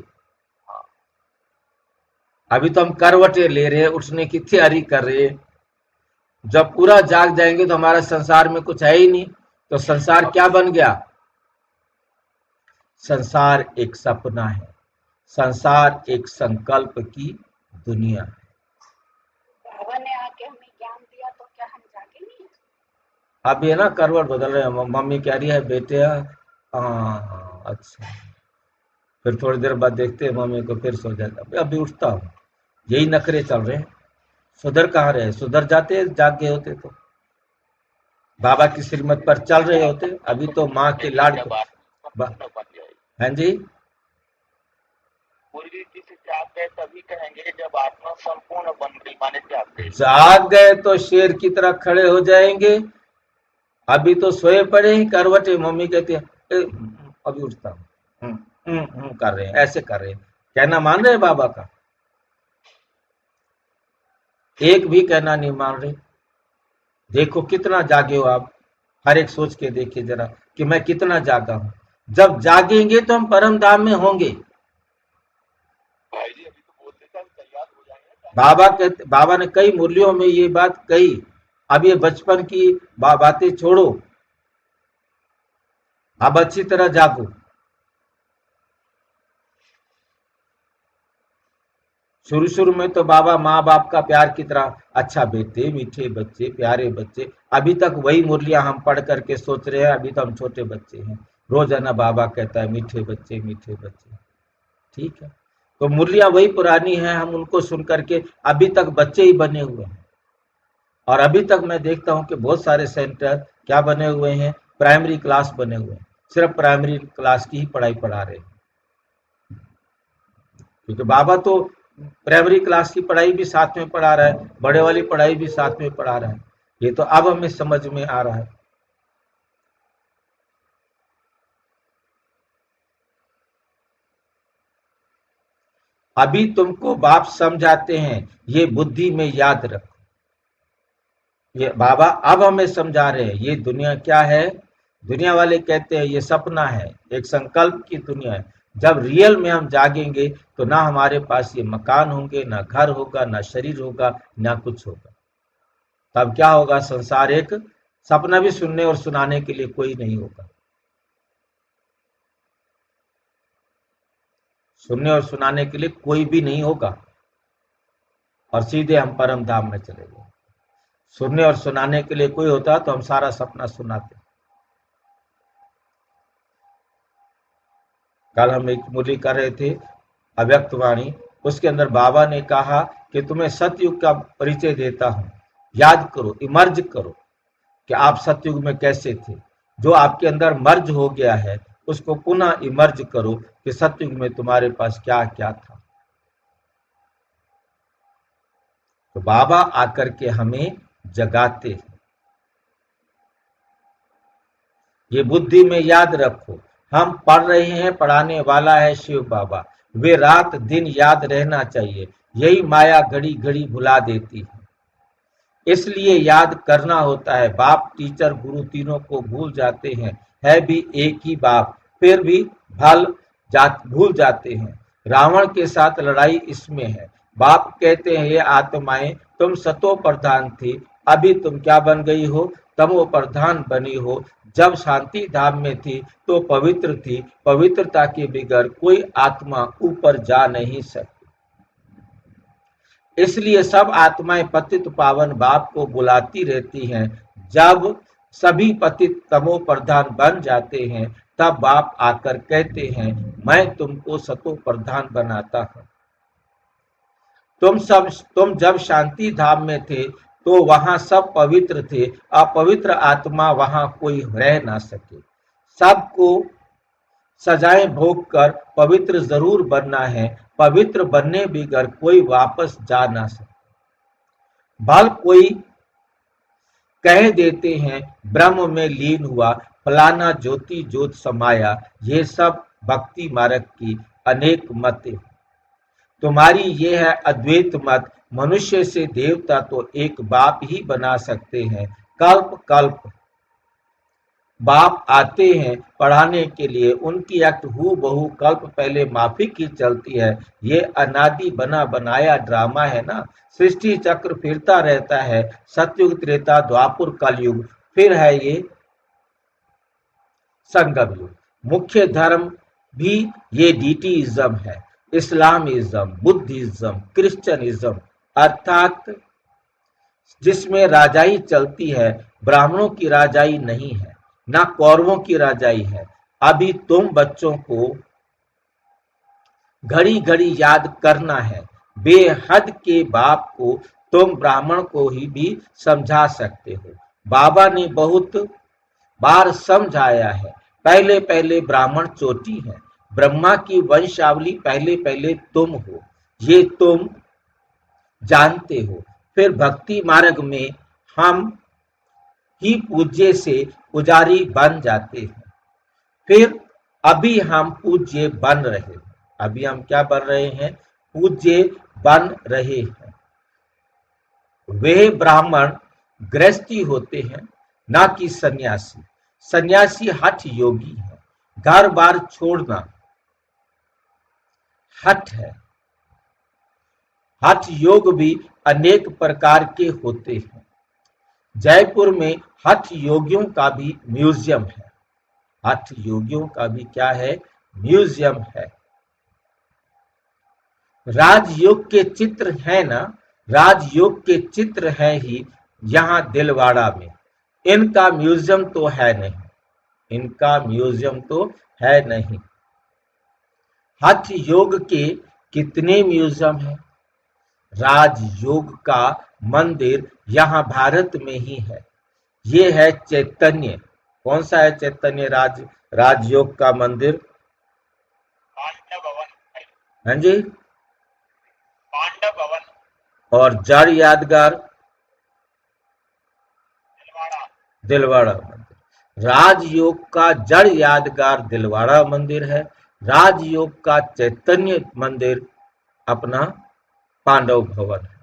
[SPEAKER 1] अभी तो हम करवटे ले रहे हैं, उठने की तैयारी कर रहे हैं। जब पूरा जाग जाएंगे तो हमारा संसार में कुछ है ही नहीं, तो संसार क्या बन गया? संसार एक सपना है, संसार एक संकल्प की दुनिया है।
[SPEAKER 4] बाबा ने आके हमें ज्ञान दिया तो क्या हम जागे नहीं?
[SPEAKER 1] अब ये ना करवट बदल रहे हैं, मम्मी कह रही है बेटे हाँ अच्छा, फिर थोड़ी देर बाद देखते हैं मम्मी को, फिर सो जाता। अभी उठता हूँ, यही नखरे चल रहे हैं। सुधर कहाँ रहे? सुधर जाते जाग गए होते तो, बाबा की श्रीमत पर चल रहे होते। अभी तो माँ के लाड
[SPEAKER 5] जब आत्मा संपूर्ण बन जाएगी।
[SPEAKER 1] हाँ जी,
[SPEAKER 5] पूरी रीति से जाग गए तभी कहेंगे जब आत्मा संपूर्ण बन गई, माने जाग गई।
[SPEAKER 1] जाग गए तो शेर की तरह खड़े हो जाएंगे। अभी तो सोए पड़े ही करवटे, मम्मी कहती है अभी उठता हूँ, कर रहे हैं, ऐसे कर रहे हैं। कहना मान रहे हैं बाबा का? एक भी कहना नहीं मान रहे। देखो कितना जागे हो आप, हर एक सोच के देखिए जरा कि मैं कितना जागा हूं। जब जागेंगे तो हम परम धाम में होंगे।
[SPEAKER 5] भाई जी अभी तो बोलते थे हम तैयार हो जाएंगे।
[SPEAKER 1] बाबा ने कई मुरलियों में ये बात कही। अब ये बचपन की बातें छोड़ो, अब अच्छी तरह जागो। शुरू शुरू में तो बाबा माँ बाप का प्यार की तरह, अच्छा बेटे, मीठे बच्चे, प्यारे बच्चे, अभी तक वही मुरलियां हम पढ़ करके सोच रहे हैं अभी तो हम छोटे बच्चे हैं। रोजाना बाबा कहता है मीठे बच्चे, मीठे बच्चे। ठीक है, तो मुरलियां वही पुरानी हैं, हम उनको सुन करके अभी तक बच्चे ही बने हुए हैं। और अभी तक मैं देखता हूं कि बहुत सारे सेंटर क्या बने हुए हैं? प्राइमरी क्लास बने हुए हैं, सिर्फ प्राइमरी क्लास की ही पढ़ाई पढ़ा रहे हैं। क्योंकि बाबा तो प्राइमरी क्लास की पढ़ाई भी साथ में पढ़ा रहा है, बड़े वाली पढ़ाई भी साथ में पढ़ा रहा है। ये तो अब हमें समझ में आ रहा है। अभी तुमको बाप समझाते हैं, ये बुद्धि में याद रखो। ये बाबा अब हमें समझा रहे हैं, ये दुनिया क्या है? दुनिया वाले कहते हैं ये सपना है, एक संकल्प की दुनिया है। जब रियल में हम जागेंगे तो ना हमारे पास ये मकान होंगे, ना घर होगा, ना शरीर होगा, ना कुछ होगा। तब क्या होगा? संसार एक सपना, भी सुनने और सुनाने के लिए कोई नहीं होगा। सुनने और सुनाने के लिए कोई भी नहीं होगा, और सीधे हम परम धाम में चले गए। सुनने और सुनाने के लिए कोई होता तो हम सारा सपना सुनाते। कल हम एक मुरली कर रहे थे, अव्यक्त वाणी, उसके अंदर बाबा ने कहा कि तुम्हें सतयुग का परिचय देता हूं, याद करो, इमर्ज करो कि आप सतयुग में कैसे थे। जो आपके अंदर मर्ज हो गया है उसको पुनः इमर्ज करो कि सतयुग में तुम्हारे पास क्या क्या था। तो बाबा आकर के हमें जगाते हैं। ये बुद्धि में याद रखो, हम पढ़ रहे हैं, पढ़ाने वाला है शिव बाबा। वे रात दिन याद रहना चाहिए, यही माया घड़ी घड़ी भुला देती है, इसलिए याद करना होता है। बाप टीचर गुरु तीनों को भूल जाते हैं, है भी एक ही बाप, फिर भी भूल जाते हैं। रावण के साथ लड़ाई इसमें है। बाप कहते हैं ये आत्माएं, तुम सतो प्रधान थी, अभी तुम क्या बन गई हो? तमो प्रधान बनी हो। जब शांति धाम में थी तो पवित्र थी, पवित्रता के बगैर कोई आत्मा ऊपर जा नहीं सकती। इसलिए सब आत्माएं पतित पावन बाप को बुलाती रहती हैं। जब सभी पतित तमो प्रधान बन जाते हैं तब बाप आकर कहते हैं मैं तुमको सतो प्रधान बनाता हूं। तुम जब शांति धाम में थे तो वहां सब पवित्र थे, अपवित्र आत्मा वहां कोई रह ना सके। सबको सजाएं भोग कर पवित्र जरूर बनना है, पवित्र बनने बगैर कोई वापस जा ना सके। भल कोई कह देते हैं ब्रह्म में लीन हुआ, फलाना ज्योति ज्योत समाया, ये सब भक्ति मार्ग की अनेक मतें। तुम्हारी ये है अद्वैत मत, मनुष्य से देवता तो एक बाप ही बना सकते हैं। कल्प कल्प बाप आते हैं पढ़ाने के लिए, उनकी एक्ट हूबहू कल्प पहले माफी की चलती है। ये अनादि बना बनाया ड्रामा है ना। सृष्टि चक्र फिरता रहता है, सतयुग त्रेता द्वापुर कलयुग, फिर है ये संगम युग। मुख्य धर्म भी ये डीटीइज्म है, इस्लामिज्म, बुद्धिज्म, क्रिश्चियनिज्म, अर्थात जिसमें राजाई चलती है। ब्राह्मणों की राजाई नहीं है, ना कौरवों की राजाई है। अभी तुम बच्चों को घड़ी घड़ी याद करना है। बेहद के बाप को तुम ब्राह्मण को ही भी समझा सकते हो। बाबा ने बहुत बार समझाया है, पहले पहले ब्राह्मण चोटी है, ब्रह्मा की वंशावली पहले पहले तुम हो, ये तुम जानते हो। फिर भक्ति मार्ग में हम ही पूज्य से पुजारी बन जाते हैं। फिर अभी हम पूज्य बन रहे हैं। अभी हम क्या बन रहे हैं? पूज्य बन रहे हैं। वे ब्राह्मण गृहस्थी होते हैं, ना कि सन्यासी। सन्यासी हठ योगी है, घर बार छोड़ना हठ है। हठ योग भी अनेक प्रकार के होते हैं। जयपुर में हठ योगियों का भी म्यूजियम है। हठ योगियों का भी क्या है? म्यूजियम है। राजयोग के चित्र है ना, राजयोग के चित्र है ही यहाँ दिलवाड़ा में। इनका म्यूजियम तो है नहीं, इनका म्यूजियम तो है नहीं। हठ योग के कितने म्यूजियम हैं? राजयोग का मंदिर यहाँ भारत में ही है। ये है चैतन्य। कौन सा है चैतन्य राजयोग का मंदिर?
[SPEAKER 2] पांडव भवन।
[SPEAKER 1] हाँ जी।
[SPEAKER 2] पांडव भवन।
[SPEAKER 1] और जड़ यादगार दिलवाड़ा मंदिर। राजयोग का जड़ यादगार दिलवाड़ा मंदिर है। राजयोग का चैतन्य मंदिर अपना पांडव भवन है।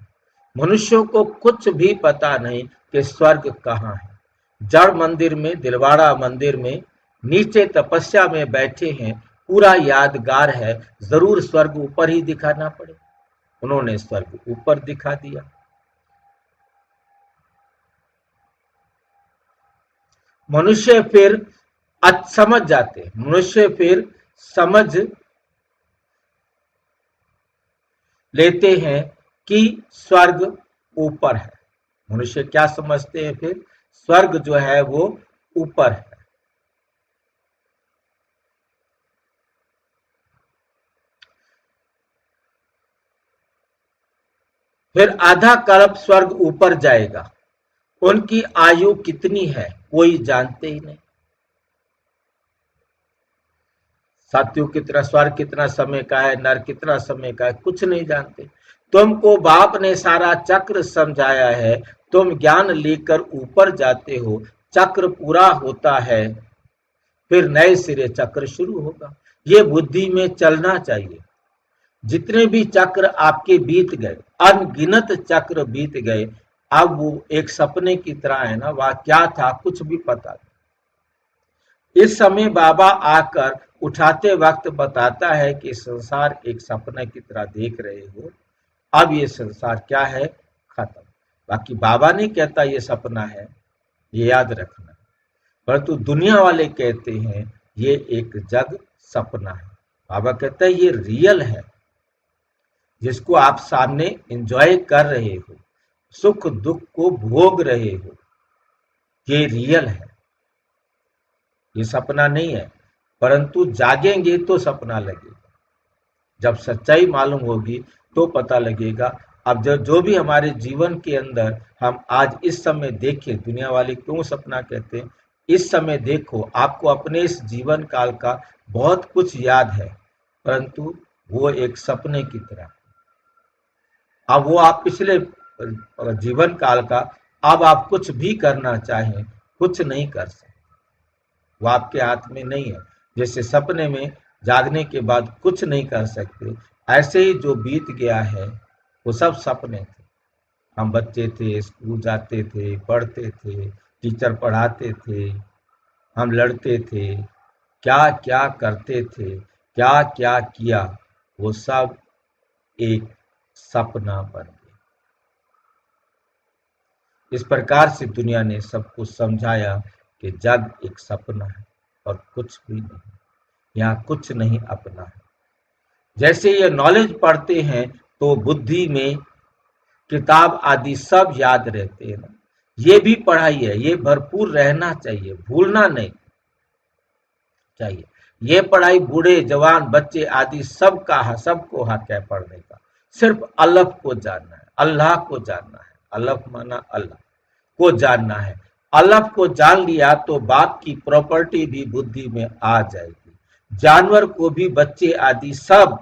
[SPEAKER 1] मनुष्यों को कुछ भी पता नहीं कि स्वर्ग कहाँ है। जड़ मंदिर में, दिलवाड़ा मंदिर में नीचे तपस्या में बैठे हैं, पूरा यादगार है। जरूर स्वर्ग ऊपर ही दिखाना पड़े, उन्होंने स्वर्ग ऊपर दिखा दिया। मनुष्य फिर समझ जाते, मनुष्य फिर समझ लेते हैं कि स्वर्ग ऊपर है। मनुष्य क्या समझते हैं फिर? स्वर्ग जो है वो ऊपर है। फिर आधा कल्प स्वर्ग ऊपर जाएगा। उनकी आयु कितनी है कोई जानते ही नहीं। साथियों कितना स्वर्ग कितना समय का है, नर कितना समय का है, कुछ नहीं जानते। तुमको बाप ने सारा चक्र समझाया है, तुम ज्ञान लेकर ऊपर जाते हो, चक्र पूरा होता है, फिर नए सिरे चक्र शुरू होगा। ये बुद्धि में चलना चाहिए। जितने भी चक्र आपके बीत गए, अनगिनत चक्र बीत गए, अब वो एक सपने की तरह है ना, वह क्या था कुछ भी पता नहीं। इस समय बाबा आकर उठाते वक्त बताता है कि संसार एक सपने की तरह देख रहे हो, अब ये संसार क्या है? खत्म। बाकी बाबा नहीं कहता ये सपना है, ये याद रखना। परंतु दुनिया वाले कहते हैं ये एक जग सपना है। बाबा कहता है ये रियल है, जिसको आप सामने एंजॉय कर रहे हो, सुख दुख को भोग रहे हो, ये रियल है, ये सपना नहीं है। परंतु जागेंगे तो सपना लगेगा। जब सच्चाई मालूम होगी तो पता लगेगा। अब जो भी हमारे जीवन के अंदर हम आज इस समय देखें, दुनिया वाले क्यों सपना कहते हैं, इस समय देखो आपको अपने इस जीवन काल का बहुत कुछ याद है, परंतु वो एक सपने की तरह। अब वो आप पिछले जीवन काल का अब आप कुछ भी करना चाहें कुछ नहीं कर सकते, वो आपके हाथ में नहीं है। जैसे सपने में जागने के बाद कुछ नहीं कर सकते, ऐसे ही जो बीत गया है वो सब सपने थे। हम बच्चे थे, स्कूल जाते थे, पढ़ते थे, टीचर पढ़ाते थे, हम लड़ते थे, क्या क्या करते थे, क्या क्या किया, वो सब एक सपना बन गया। इस प्रकार से दुनिया ने सबको समझाया कि जग एक सपना है और कुछ भी नहीं, यहाँ कुछ नहीं अपना है। जैसे ये नॉलेज पढ़ते हैं तो बुद्धि में किताब आदि सब याद रहते हैं ना, ये भी पढ़ाई है, ये भरपूर रहना चाहिए, भूलना नहीं चाहिए। ये पढ़ाई बूढ़े जवान बच्चे आदि सबको हक है पढ़ने का। सिर्फ अल्लाह को जानना है, अल्लाह को जानना है, अल्लाह माना अल्लाह को जानना है। अल्लाह को जान लिया तो बाप की प्रॉपर्टी भी बुद्धि में आ जाएगी। जानवर को भी बच्चे आदि सब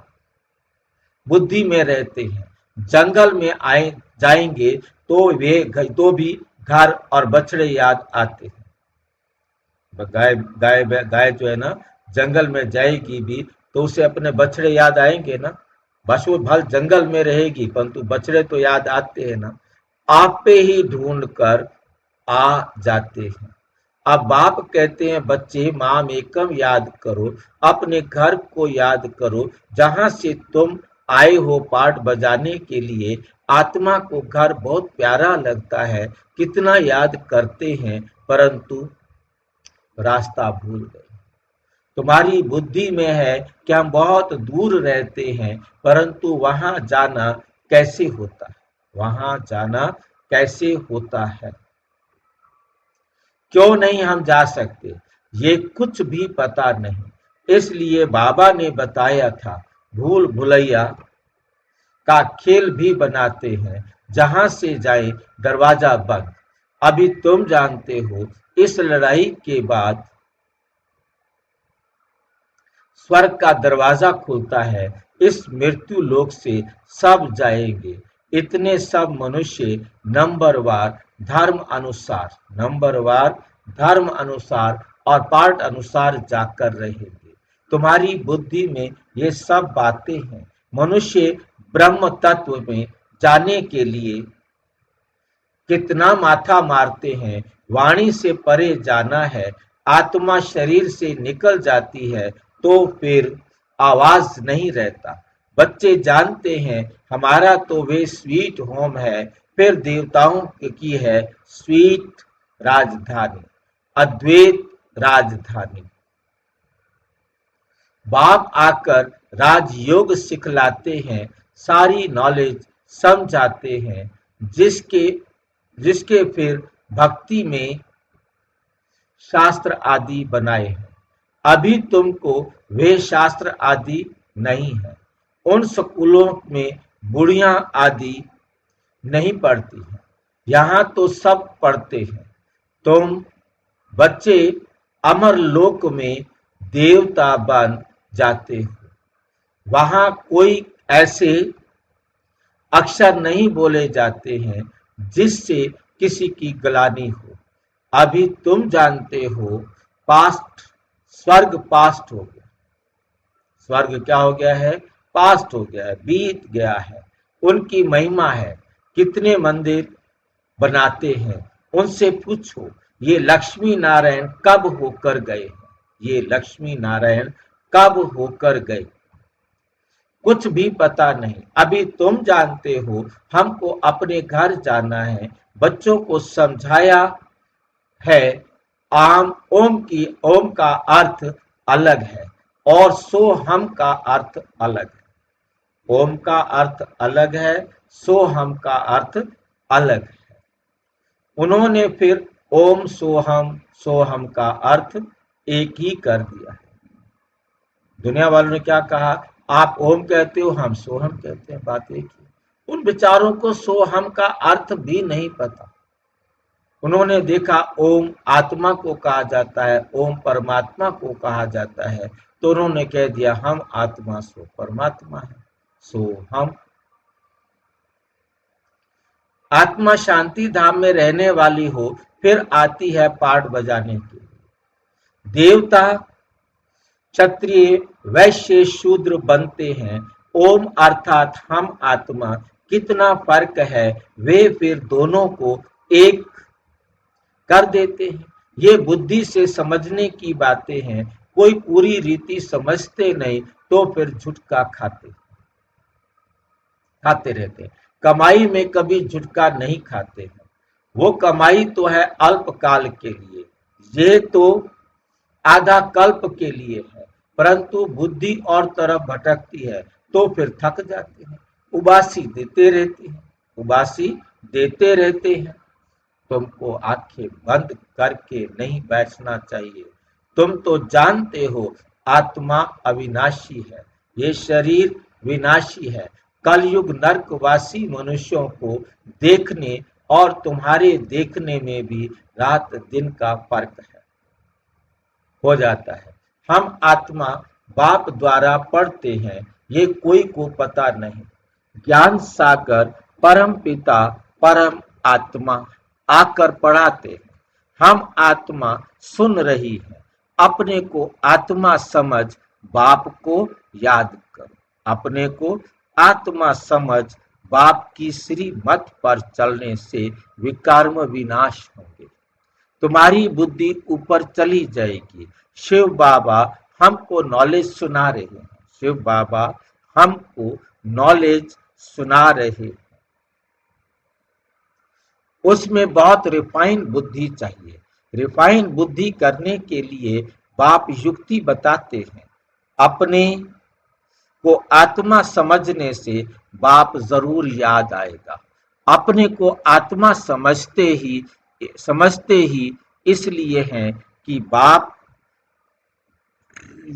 [SPEAKER 1] बुद्धि में रहते हैं। जंगल में आए जाएंगे तो भी घर और बछड़े याद आते हैं। गाय जो है ना, जंगल में जाएगी भी तो उसे अपने बछड़े याद आएंगे ना। बस वो भल जंगल में रहेगी परंतु बछड़े तो याद आते हैं ना, आपे ही ढूंढ कर आ जाते हैं। अब बाप कहते हैं बच्चे माम एकम याद करो, अपने घर को याद करो जहां से तुम आए हो पाठ बजाने के लिए। आत्मा को घर बहुत प्यारा लगता है, कितना याद करते हैं परंतु रास्ता भूल गए। तुम्हारी बुद्धि में है कि हम बहुत दूर रहते हैं परंतु वहां जाना कैसे होता है, वहां जाना कैसे होता है, क्यों नहीं हम जा सकते, ये कुछ भी पता नहीं। इसलिए बाबा ने बताया था भूल भुलैया का खेल भी बनाते हैं, जहां से जाए दरवाजा बंद। अभी तुम जानते हो इस लड़ाई के बाद स्वर्ग का दरवाजा खुलता है, इस मृत्यु लोक से सब जाएंगे। इतने सब मनुष्य नंबरवार धर्म अनुसार और पाठ अनुसार जाकर रहेंगे। तुम्हारी बुद्धि में ये सब बातें हैं। मनुष्य ब्रह्म तत्व में जाने के लिए कितना माथा मारते हैं। वाणी से परे जाना है, आत्मा शरीर से निकल जाती है तो फिर आवाज नहीं रहता। बच्चे जानते हैं हमारा तो वे स्वीट होम है, फिर देवताओं की है स्वीट राजधानी, अद्वैत राजधानी। बाप आकर राजयोग सिखलाते हैं, सारी नॉलेज समझाते हैं, जिसके फिर भक्ति में शास्त्र आदि बनाए हैं। अभी तुमको वे शास्त्र आदि नहीं है। उन स्कूलों में बुढ़ियां आदि नहीं पढ़ती हैं, यहाँ तो सब पढ़ते हैं। तुम बच्चे अमर लोक में देवता बन जाते हो, वहां कोई ऐसे अक्षर नहीं बोले जाते हैं जिससे किसी की ग्लानि हो। अभी तुम जानते हो स्वर्ग पास्ट हो गया। स्वर्ग क्या हो गया है? पास्ट हो गया है, बीत गया है। उनकी महिमा है, कितने मंदिर बनाते हैं, उनसे पूछो ये लक्ष्मी नारायण कब होकर गए हैं, ये लक्ष्मी नारायण कब होकर गए, कुछ भी पता नहीं। अभी तुम जानते हो हमको अपने घर जाना है। बच्चों को समझाया है ओम का अर्थ अलग है और सो हम का अर्थ अलग है। ओम का अर्थ अलग है, सो हम का अर्थ अलग है। उन्होंने फिर ओम सोहम का अर्थ एक ही कर दिया है। दुनिया वालों ने क्या कहा, आप ओम कहते हो, हम सोहम कहते हैं, बात एक ही। उन विचारों को सोहम का अर्थ भी नहीं पता। उन्होंने देखा ओम आत्मा को कहा जाता है, ओम परमात्मा को कहा जाता है, तो उन्होंने कह दिया हम आत्मा सो परमात्मा है, सो हम। आत्मा शांति धाम में रहने वाली हो, फिर आती है पाठ बजाने के लिए। देवता क्षत्रिय वैश्य शूद्र बनते हैं। ओम अर्थात हम आत्मा, कितना फर्क है, वे फिर दोनों को एक कर देते हैं। ये बुद्धि से समझने की बातें हैं। कोई पूरी रीति समझते नहीं तो फिर झुटका खाते रहते हैं। कमाई में कभी झुटका नहीं खाते हैं। वो कमाई तो है अल्पकाल के लिए, ये तो आधा कल्प के लिए है। परंतु बुद्धि और तरफ भटकती है तो फिर थक जाते हैं। उबासी देते रहते हैं। तुमको आंखें बंद करके नहीं बैठना चाहिए। तुम तो जानते हो आत्मा अविनाशी है, ये शरीर विनाशी है। कलयुग नरकवासी मनुष्यों को देखने और तुम्हारे देखने में भी रात दिन का फर्क हो जाता है। हम आत्मा बाप द्वारा पढ़ते हैं, ये कोई को पता नहीं। ज्ञान सागर परम पिता परम आत्मा आकर पढ़ाते हैं। हम आत्मा सुन रही है। अपने को आत्मा समझ बाप को याद करो। अपने को आत्मा समझ बाप की श्रीमत पर चलने से विकर्म विनाश होंगे। तुम्हारी बुद्धि ऊपर चली जाएगी। शिव बाबा हमको नॉलेज सुना रहे हैं। शिव बाबा हमको नॉलेज सुना रहे हैं। उसमें बहुत रिफाइन बुद्धि चाहिए। रिफाइन बुद्धि करने के लिए बाप युक्ति बताते हैं। अपने को आत्मा समझने से बाप जरूर याद आएगा। अपने को आत्मा समझते ही इसलिए हैं कि बाप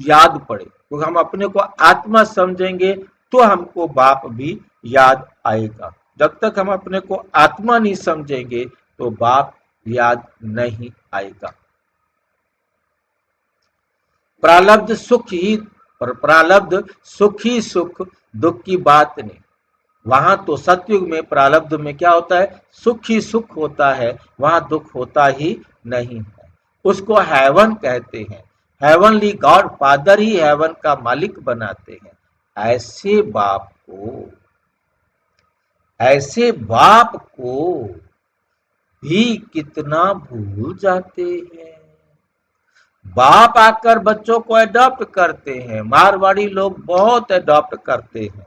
[SPEAKER 1] याद पड़े। तो हम अपने को आत्मा समझेंगे तो हमको बाप भी याद आएगा। जब तक हम अपने को आत्मा नहीं समझेंगे तो बाप याद नहीं आएगा। प्रारब्ध सुख ही सुख, दुख की बात नहीं। वहां तो सतयुग में प्रारब्ध में क्या होता है, सुख ही सुख होता है, वहां दुख होता ही नहीं है। उसको हेवन कहते हैं। हेवनली गॉड फादर ही हेवन का मालिक बनाते हैं। ऐसे बाप को भी कितना भूल जाते हैं। बाप आकर बच्चों को अडॉप्ट करते हैं। मारवाड़ी लोग बहुत अडॉप्ट करते हैं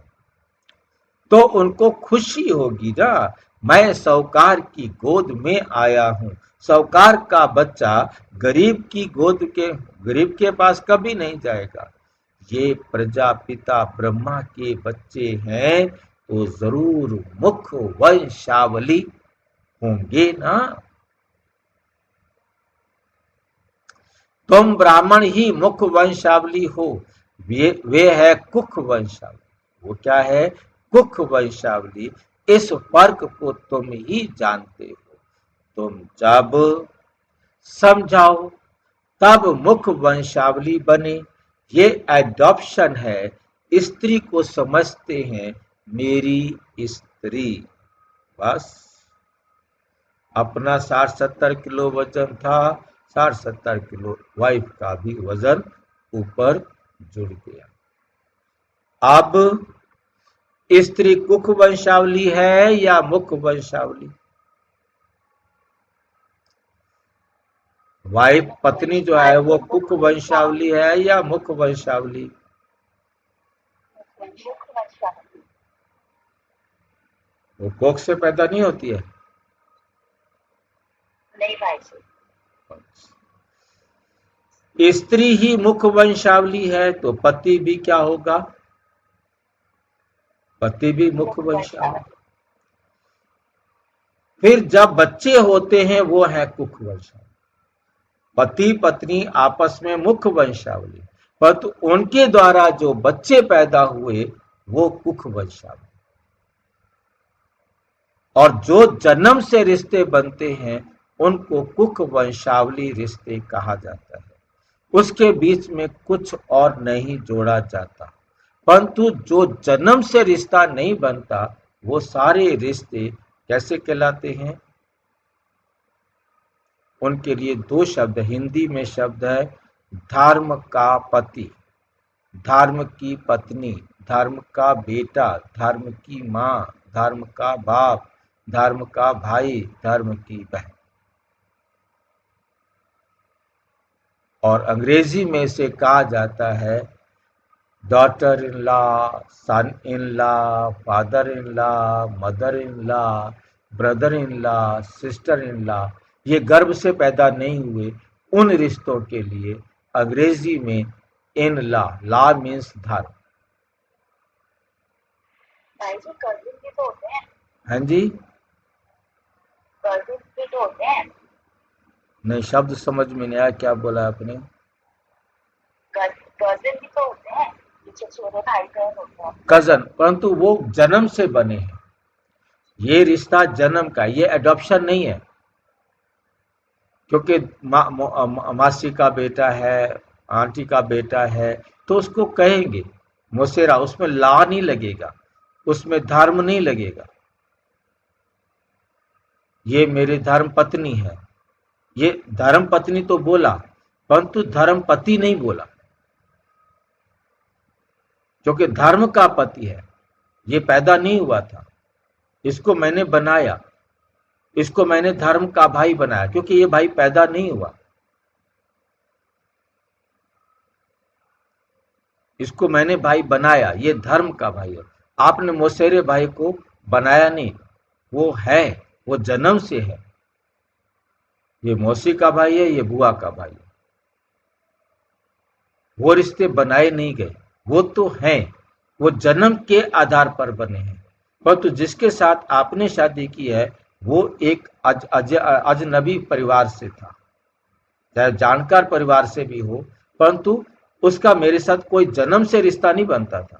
[SPEAKER 1] तो उनको खुशी होगी ना। मैं साहूकार की गोद में आया हूँ। साहूकार का बच्चा गरीब के पास कभी नहीं जाएगा। ये प्रजापिता ब्रह्मा के बच्चे हैं तो जरूर मुख वंशावली होंगे ना। तुम ब्राह्मण ही मुख वंशावली हो। वे है कुख वंशावली। वो क्या है, कुख वंशावली। इस फर्क को तुम ही जानते हो। तुम जब समझाओ तब मुख वंशावली बने। ये एडॉप्शन है। स्त्री को समझते हैं मेरी स्त्री। बस अपना 60-70 किलो वजन था, 60-70 किलो वाइफ का भी वजन ऊपर जुड़ गया। अब स्त्री कुख वंशावली है या मुख वंशावली? वाइफ पत्नी जो है वो कुख वंशावली है या मुख वंशावली? वो कोख से पैदा नहीं होती है?
[SPEAKER 4] नहीं भाई जी।
[SPEAKER 1] स्त्री ही मुख वंशावली है तो पति भी क्या होगा, पति भी मुख वंशावली। फिर जब बच्चे होते हैं वो है कुख वंशावली। पति पत्नी आपस में मुख वंशावली, परंतु उनके द्वारा जो बच्चे पैदा हुए वो कुख वंशावली। और जो जन्म से रिश्ते बनते हैं उनको कुख वंशावली रिश्ते कहा जाता है। उसके बीच में कुछ और नहीं जोड़ा जाता। परंतु जो जन्म से रिश्ता नहीं बनता वो सारे रिश्ते कैसे कहलाते हैं? उनके लिए दो शब्द हिंदी में शब्द है, धर्म का पति, धर्म की पत्नी, धर्म का बेटा, धर्म की माँ, धर्म का बाप, धर्म का भाई, धर्म की बहन। और अंग्रेजी में इसे कहा जाता है daughter in law, son in law, father in law, mother in law, brother in law, sister in law. ये गर्भ से पैदा नहीं हुए उन रिश्तों के लिए अंग्रेजी में इन लॉ, लॉ मीन्स धर्म।
[SPEAKER 4] भाई जी कजिन भी तो होते हैं,
[SPEAKER 1] हाँ जी,
[SPEAKER 4] कजिन भी तो होते हैं,
[SPEAKER 1] नहीं शब्द समझ में नहीं आया, क्या बोला आपने?
[SPEAKER 4] कजिन भी तो होते हैं, पीछे छोटे भाई बहन होते हैं।
[SPEAKER 1] कजन, परंतु वो जन्म से बने हैं। ये रिश्ता जन्म का, ये एडॉप्शन नहीं है। क्योंकि मासी का बेटा है, आंटी का बेटा है, तो उसको कहेंगे मोसेरा, उसमें ला नहीं लगेगा, उसमें धर्म नहीं लगेगा। ये मेरी धर्म पत्नी है, ये धर्म पत्नी तो बोला, परंतु धर्म पति नहीं बोला, क्योंकि धर्म का पति है। ये पैदा नहीं हुआ था, इसको मैंने बनाया, इसको मैंने धर्म का भाई बनाया, क्योंकि ये भाई पैदा नहीं हुआ। इसको मैंने भाई बनाया, ये धर्म का भाई है। आपने मोसेरे भाई को बनाया नहीं, वो है, वो जन्म से है। ये मौसी का भाई है, ये बुआ का भाई है। वो रिश्ते बनाए नहीं गए, वो तो हैं, वो जन्म के आधार पर बने हैं। परंतु जिसके साथ आपने शादी की है वो एक अजनबी परिवार से था, चाहे जानकार परिवार से भी हो, परंतु उसका मेरे साथ कोई जन्म से रिश्ता नहीं बनता था।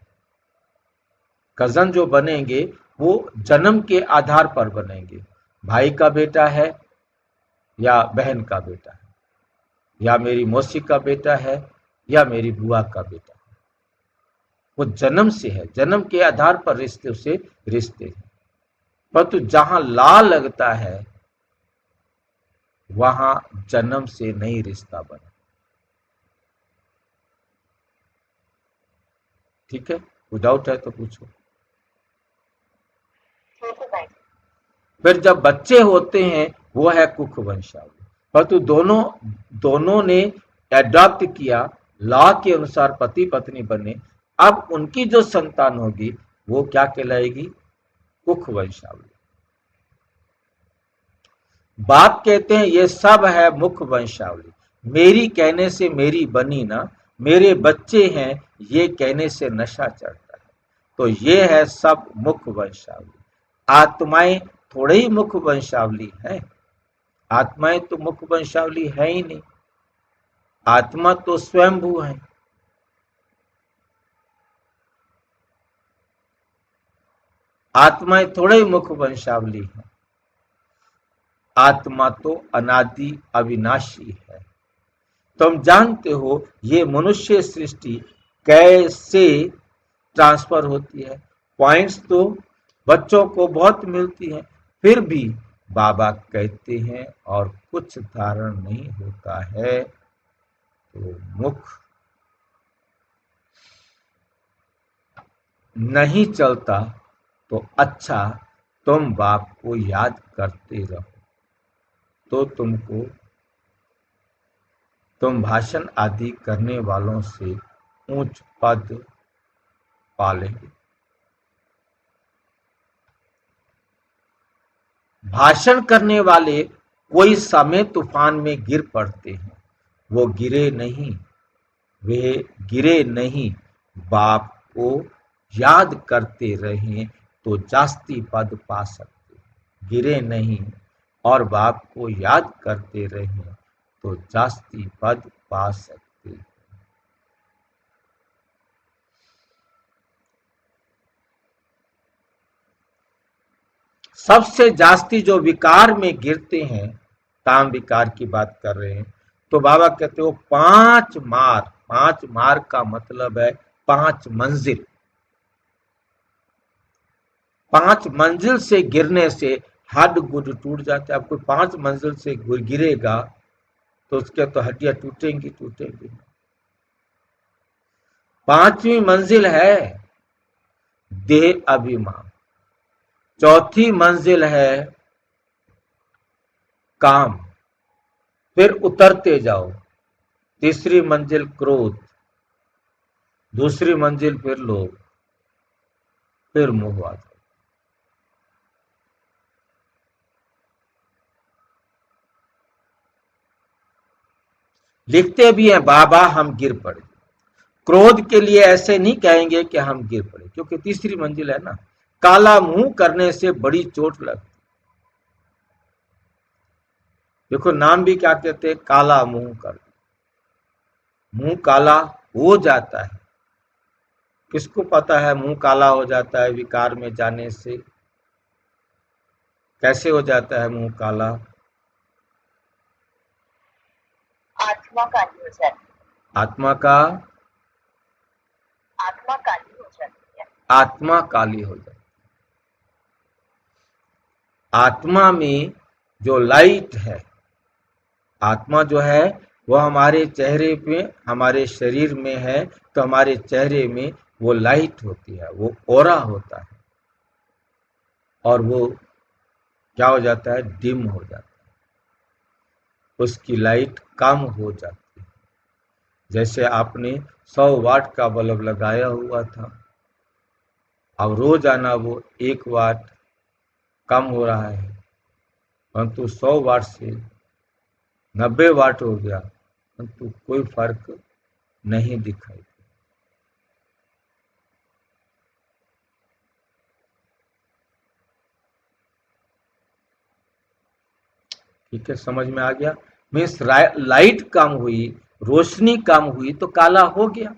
[SPEAKER 1] कजन जो बनेंगे वो जन्म के आधार पर बनेंगे। भाई का बेटा है या बहन का बेटा है, या मेरी मौसी का बेटा है या मेरी बुआ का बेटा है, वो जन्म से है, जन्म के आधार पर रिश्ते से रिश्ते हैं। परंतु जहां ला लगता है वहां जन्म से नहीं रिश्ता बना। ठीक है, कोई डाउट है तो पूछो।
[SPEAKER 4] ठीक है भाई।
[SPEAKER 1] फिर जब बच्चे होते हैं वो है कुख वंशावली। परंतु दोनों ने एडॉप्ट किया, लॉ के अनुसार पति पत्नी बने। अब उनकी जो संतान होगी वो क्या कहलाएगी? कुख वंशावली। बाप कहते हैं ये सब है मुख वंशावली, मेरी कहने से मेरी बनी ना, मेरे बच्चे हैं ये कहने से नशा चढ़ता है। तो ये है सब मुख वंशावली। आत्माएं थोड़े ही मुख वंशावली है, आत्माएं तो मुख वंशावली है ही नहीं। आत्मा तो स्वयंभू है। आत्माएं थोड़े ही मुख वंशावली है। आत्मा तो अनादि अविनाशी है। तुम जानते हो ये मनुष्य सृष्टि कैसे ट्रांसफर होती है। पॉइंट्स तो बच्चों को बहुत मिलती है, फिर भी बाबा कहते हैं और कुछ धारण नहीं होता है तो मुख नहीं चलता तो अच्छा तुम बाप को याद करते रहो, तो तुम भाषण आदि करने वालों से ऊंच पद पालेंगे। भाषण करने वाले कोई समय तूफान में गिर पड़ते हैं, वो गिरे नहीं, वे गिरे नहीं, बाप को याद करते रहें तो जास्ती पद पा सकते। गिरे नहीं और बाप को याद करते रहें तो जास्ती पद पा सकते। सबसे जास्ती जो विकार में गिरते हैं, काम विकार की बात कर रहे हैं, तो बाबा कहते हो 5 मार। 5 मार का मतलब है 5 मंजिल। 5 मंजिल से गिरने से हड्ड गुड टूट जाता है। अब कोई 5 मंजिल से गिरेगा तो उसके तो हड्डियां टूटेंगी। 5वीं मंजिल है देह अभिमान। 4थी मंजिल है काम। फिर उतरते जाओ, तीसरी मंजिल क्रोध, दूसरी मंजिल फिर लोभ, फिर मोहवाद। लिखते भी हैं बाबा हम गिर पड़े। क्रोध के लिए ऐसे नहीं कहेंगे कि हम गिर पड़े, क्योंकि तीसरी मंजिल है ना। काला मुंह करने से बड़ी चोट लगती। देखो नाम भी क्या कहते हैं, काला मुंह कर। मुंह काला हो जाता है, किसको पता है मुंह काला हो जाता है विकार में जाने से? कैसे हो जाता है मुंह काला?
[SPEAKER 4] आत्मा काली हो जाती
[SPEAKER 1] आत्मा का
[SPEAKER 4] है, आत्मा काली हो जाती है।
[SPEAKER 1] आत्मा काली हो जाती है। आत्मा में जो लाइट है, आत्मा जो है वो हमारे चेहरे पे, हमारे शरीर में है, तो हमारे चेहरे में वो लाइट होती है, वो ऑरा होता है, और वो क्या हो जाता है, डिम हो जाता है, उसकी लाइट कम हो जाती है। जैसे आपने 100 वाट का बल्ब लगाया हुआ था, अब रोजाना वो 1 वाट कम हो रहा है, परंतु 100 वाट से 90 वाट हो गया, परंतु कोई फर्क नहीं दिखाई। ठीक है, समझ में आ गया? मीन्स लाइट कम हुई, रोशनी कम हुई तो काला हो गया,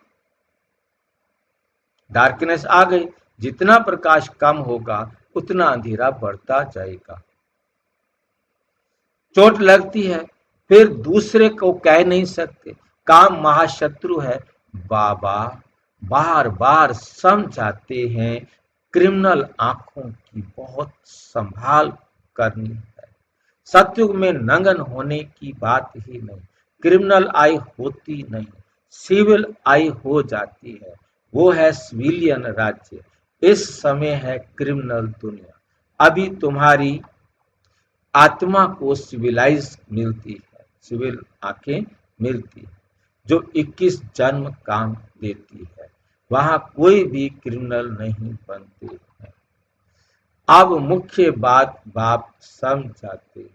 [SPEAKER 1] डार्कनेस आ गई। जितना प्रकाश कम होगा उतना अंधेरा बढ़ता जाएगा। चोट लगती है, फिर दूसरे को कह नहीं सकते, काम महाशत्रु है। बाबा बार बार समझाते हैं, क्रिमिनल आंखों की बहुत संभाल करनी है। सतयुग में नंगन होने की बात ही नहीं, क्रिमिनल आई होती नहीं, सिविल आई हो जाती है। वो है सिविलियन राज्य, इस समय है क्रिमिनल दुनिया। अभी तुम्हारी आत्मा को सिविलाइज मिलती है, सिविल आंखें मिलती है, जो 21 जन्म काम देती है। वहां कोई भी क्रिमिनल नहीं बनते हैं। अब मुख्य बात बाप समझाते हैं,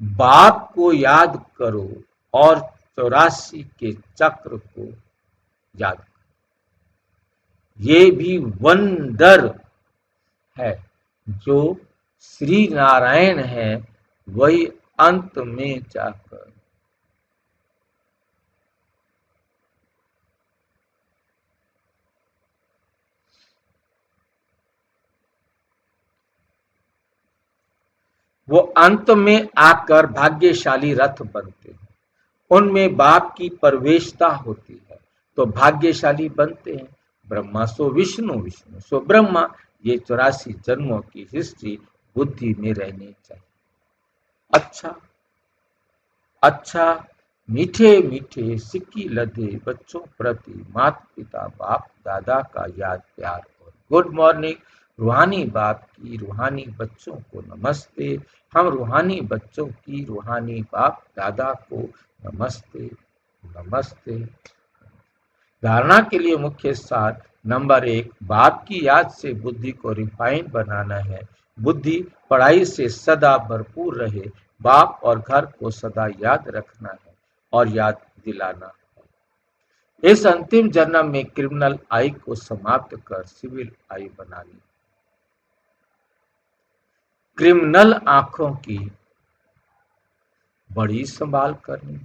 [SPEAKER 1] बाप को याद करो और 84 के चक्र को याद करो। ये भी वंडर है, जो श्री नारायण है वही अंत में जाकर वो अंत में आकर भाग्यशाली रथ बनते हैं। उनमें बाप की प्रवेशता होती है तो भाग्यशाली बनते हैं। ब्रह्मा सो विष्णु, विष्णु सो ब्रह्मा। ये 84 जन्मों की हिस्ट्री बुद्धि में रहनी चाहिए। अच्छा अच्छा, मीठे मीठे सिक्की लदे बच्चों प्रति माता पिता बाप दादा का याद प्यार और गुड मॉर्निंग। रूहानी बाप की रूहानी बच्चों को नमस्ते। हम रूहानी बच्चों की रूहानी बाप दादा को नमस्ते नमस्ते। धारणा के लिए मुख्य सार नंबर 1, बाप की याद से बुद्धि को रिफाइन बनाना है। बुद्धि पढ़ाई से सदा भरपूर रहे। बाप और घर को सदा याद रखना है और याद दिलाना है। इस अंतिम जन्म में क्रिमिनल आई को समाप्त कर सिविल आई बनानी। क्रिमिनल आंखों की बड़ी संभाल करनी।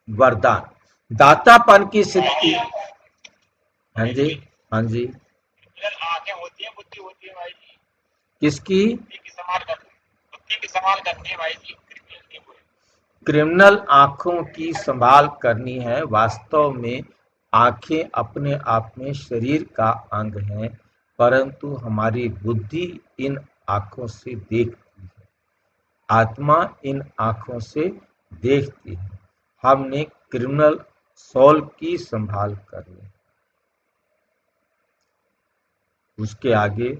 [SPEAKER 1] वरदान दातापन की सिद्धि। हाँ जी, हाँ जी।
[SPEAKER 2] आंखें होती है, बुद्धि होती है भाई जी।
[SPEAKER 1] किसकी?
[SPEAKER 2] बुद्धि की संभाल करनी है भाई जी।
[SPEAKER 1] क्रिमिनल आंखों की संभाल करनी है। वास्तव में आंखें अपने आप में शरीर का अंग है, परंतु हमारी बुद्धि इन आंखों से देखती है, आत्मा इन आंखों से देखती है। हमने क्रिमिनल सोल की संभाल करनी। उसके आगे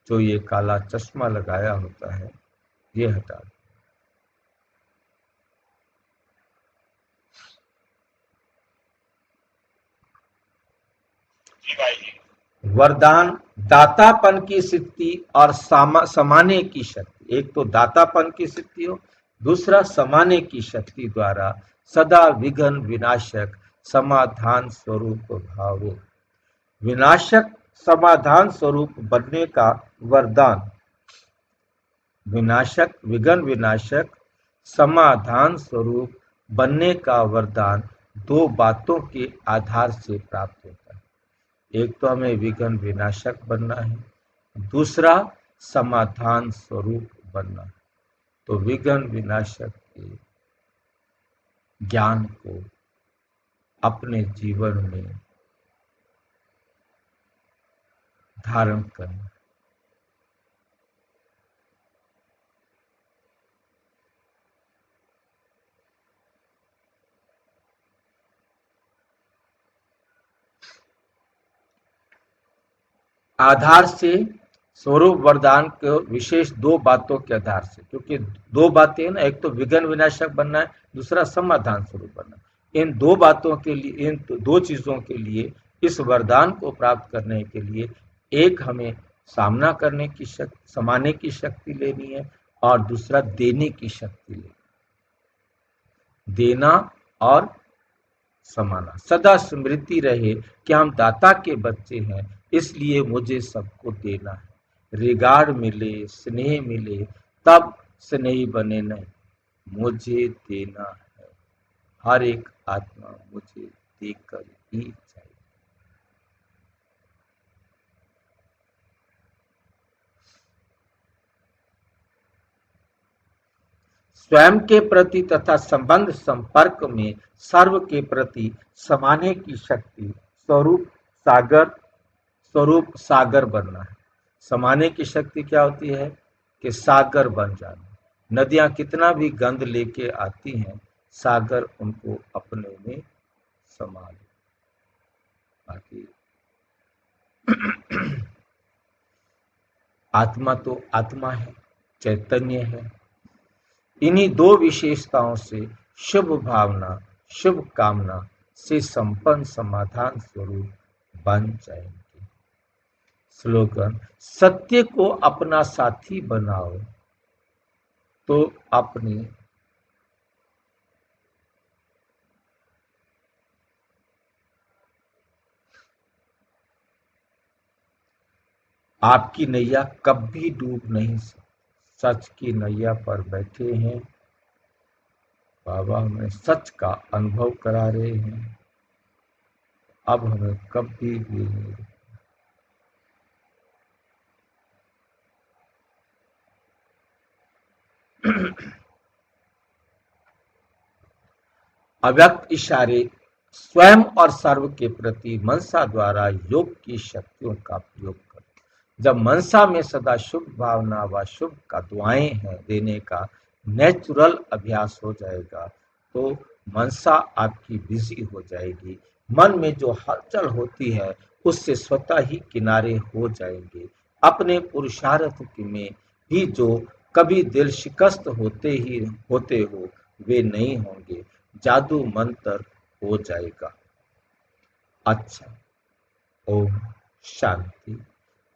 [SPEAKER 1] जो ये काला चश्मा लगाया होता है ये हटा दो।
[SPEAKER 2] जी भाई जी।
[SPEAKER 1] वरदान दातापन की सिद्धि और समाने की शक्ति। एक तो दातापन की सिद्धि हो, दूसरा समाने की शक्ति द्वारा सदा विघ्न विनाशक समाधान स्वरूप भाव। विनाशक समाधान स्वरूप बनने का वरदान। विनाशक विघ्न विनाशक समाधान स्वरूप बनने का वरदान दो बातों के आधार से प्राप्त होता है। एक तो हमें विघ्न विनाशक बनना है, दूसरा समाधान स्वरूप बनना है। तो विघ्न विनाशक के ज्ञान को अपने जीवन में धारण करना। आधार से स्वरूप वरदान के विशेष दो बातों के आधार से, क्योंकि दो बातें हैं ना, एक तो विघ्न विनाशक बनना है, दूसरा समाधान स्वरूप बनना है। इन दो बातों के लिए, इन दो चीजों के लिए, इस वरदान को प्राप्त करने के लिए एक हमें सामना करने की शक्ति, समाने की शक्ति लेनी है, और दूसरा देने की शक्ति लेनी। देना और समाना। सदा स्मृति रहे कि हम दाता के बच्चे हैं, इसलिए मुझे सबको देना है। रिगार्ड मिले, स्नेह मिले, तब स्नेही बने नहीं, मुझे देना है। हर एक आत्मा मुझे देकर ही चाहिए। स्वयं के प्रति तथा संबंध संपर्क में सर्व के प्रति समाने की शक्ति स्वरूप सागर बनना है। समाने की शक्ति क्या होती है कि सागर बन जाना। नदियां कितना भी गंध लेके आती हैं, सागर उनको अपने में समा ले। बाकी आत्मा तो आत्मा है, चैतन्य है। इन्हीं दो विशेषताओं से शुभ भावना, शुभ कामना से संपन्न समाधान स्वरूप बन जाएंगे। स्लोगन: सत्य को अपना साथी बनाओ तो अपनी आपकी नैया कभी डूब नहीं सकती। सच की नैया पर बैठे हैं बाबा, हमें सच का अनुभव करा रहे हैं। अब हमें कभी भी नहीं अव्यक्त इशारे स्वयं और सर्व के प्रति मनसा द्वारा योग की शक्तियों का प्रयोग करें। जब मनसा में सदा शुभ भावना व शुभ का दुआएं हैं देने का नेचुरल अभ्यास हो जाएगा, तो मनसा आपकी बिजी हो जाएगी। मन में जो हलचल होती है उससे स्वतः ही किनारे हो जाएंगे। अपने पुरुषार्थ में भी जो कभी दिल शिकस्त होते हो वे नहीं होंगे। जादू मंत्र हो जाएगा। अच्छा, ओम शांति।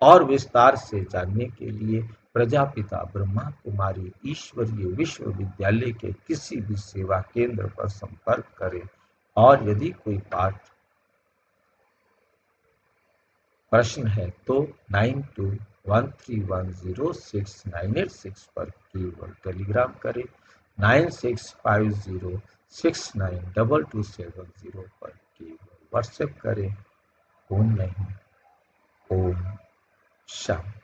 [SPEAKER 1] और विस्तार से जानने के लिए प्रजापिता ब्रह्मा कुमारी ईश्वरीय विश्वविद्यालय के किसी भी सेवा केंद्र पर संपर्क करें। और यदि कोई पाठ प्रश्न है तो 9213106986 पर केवल टेलीग्राम करें। 9650692270 पर केवल व्हाट्सएप करें। ओम नहीं, ओम शांति।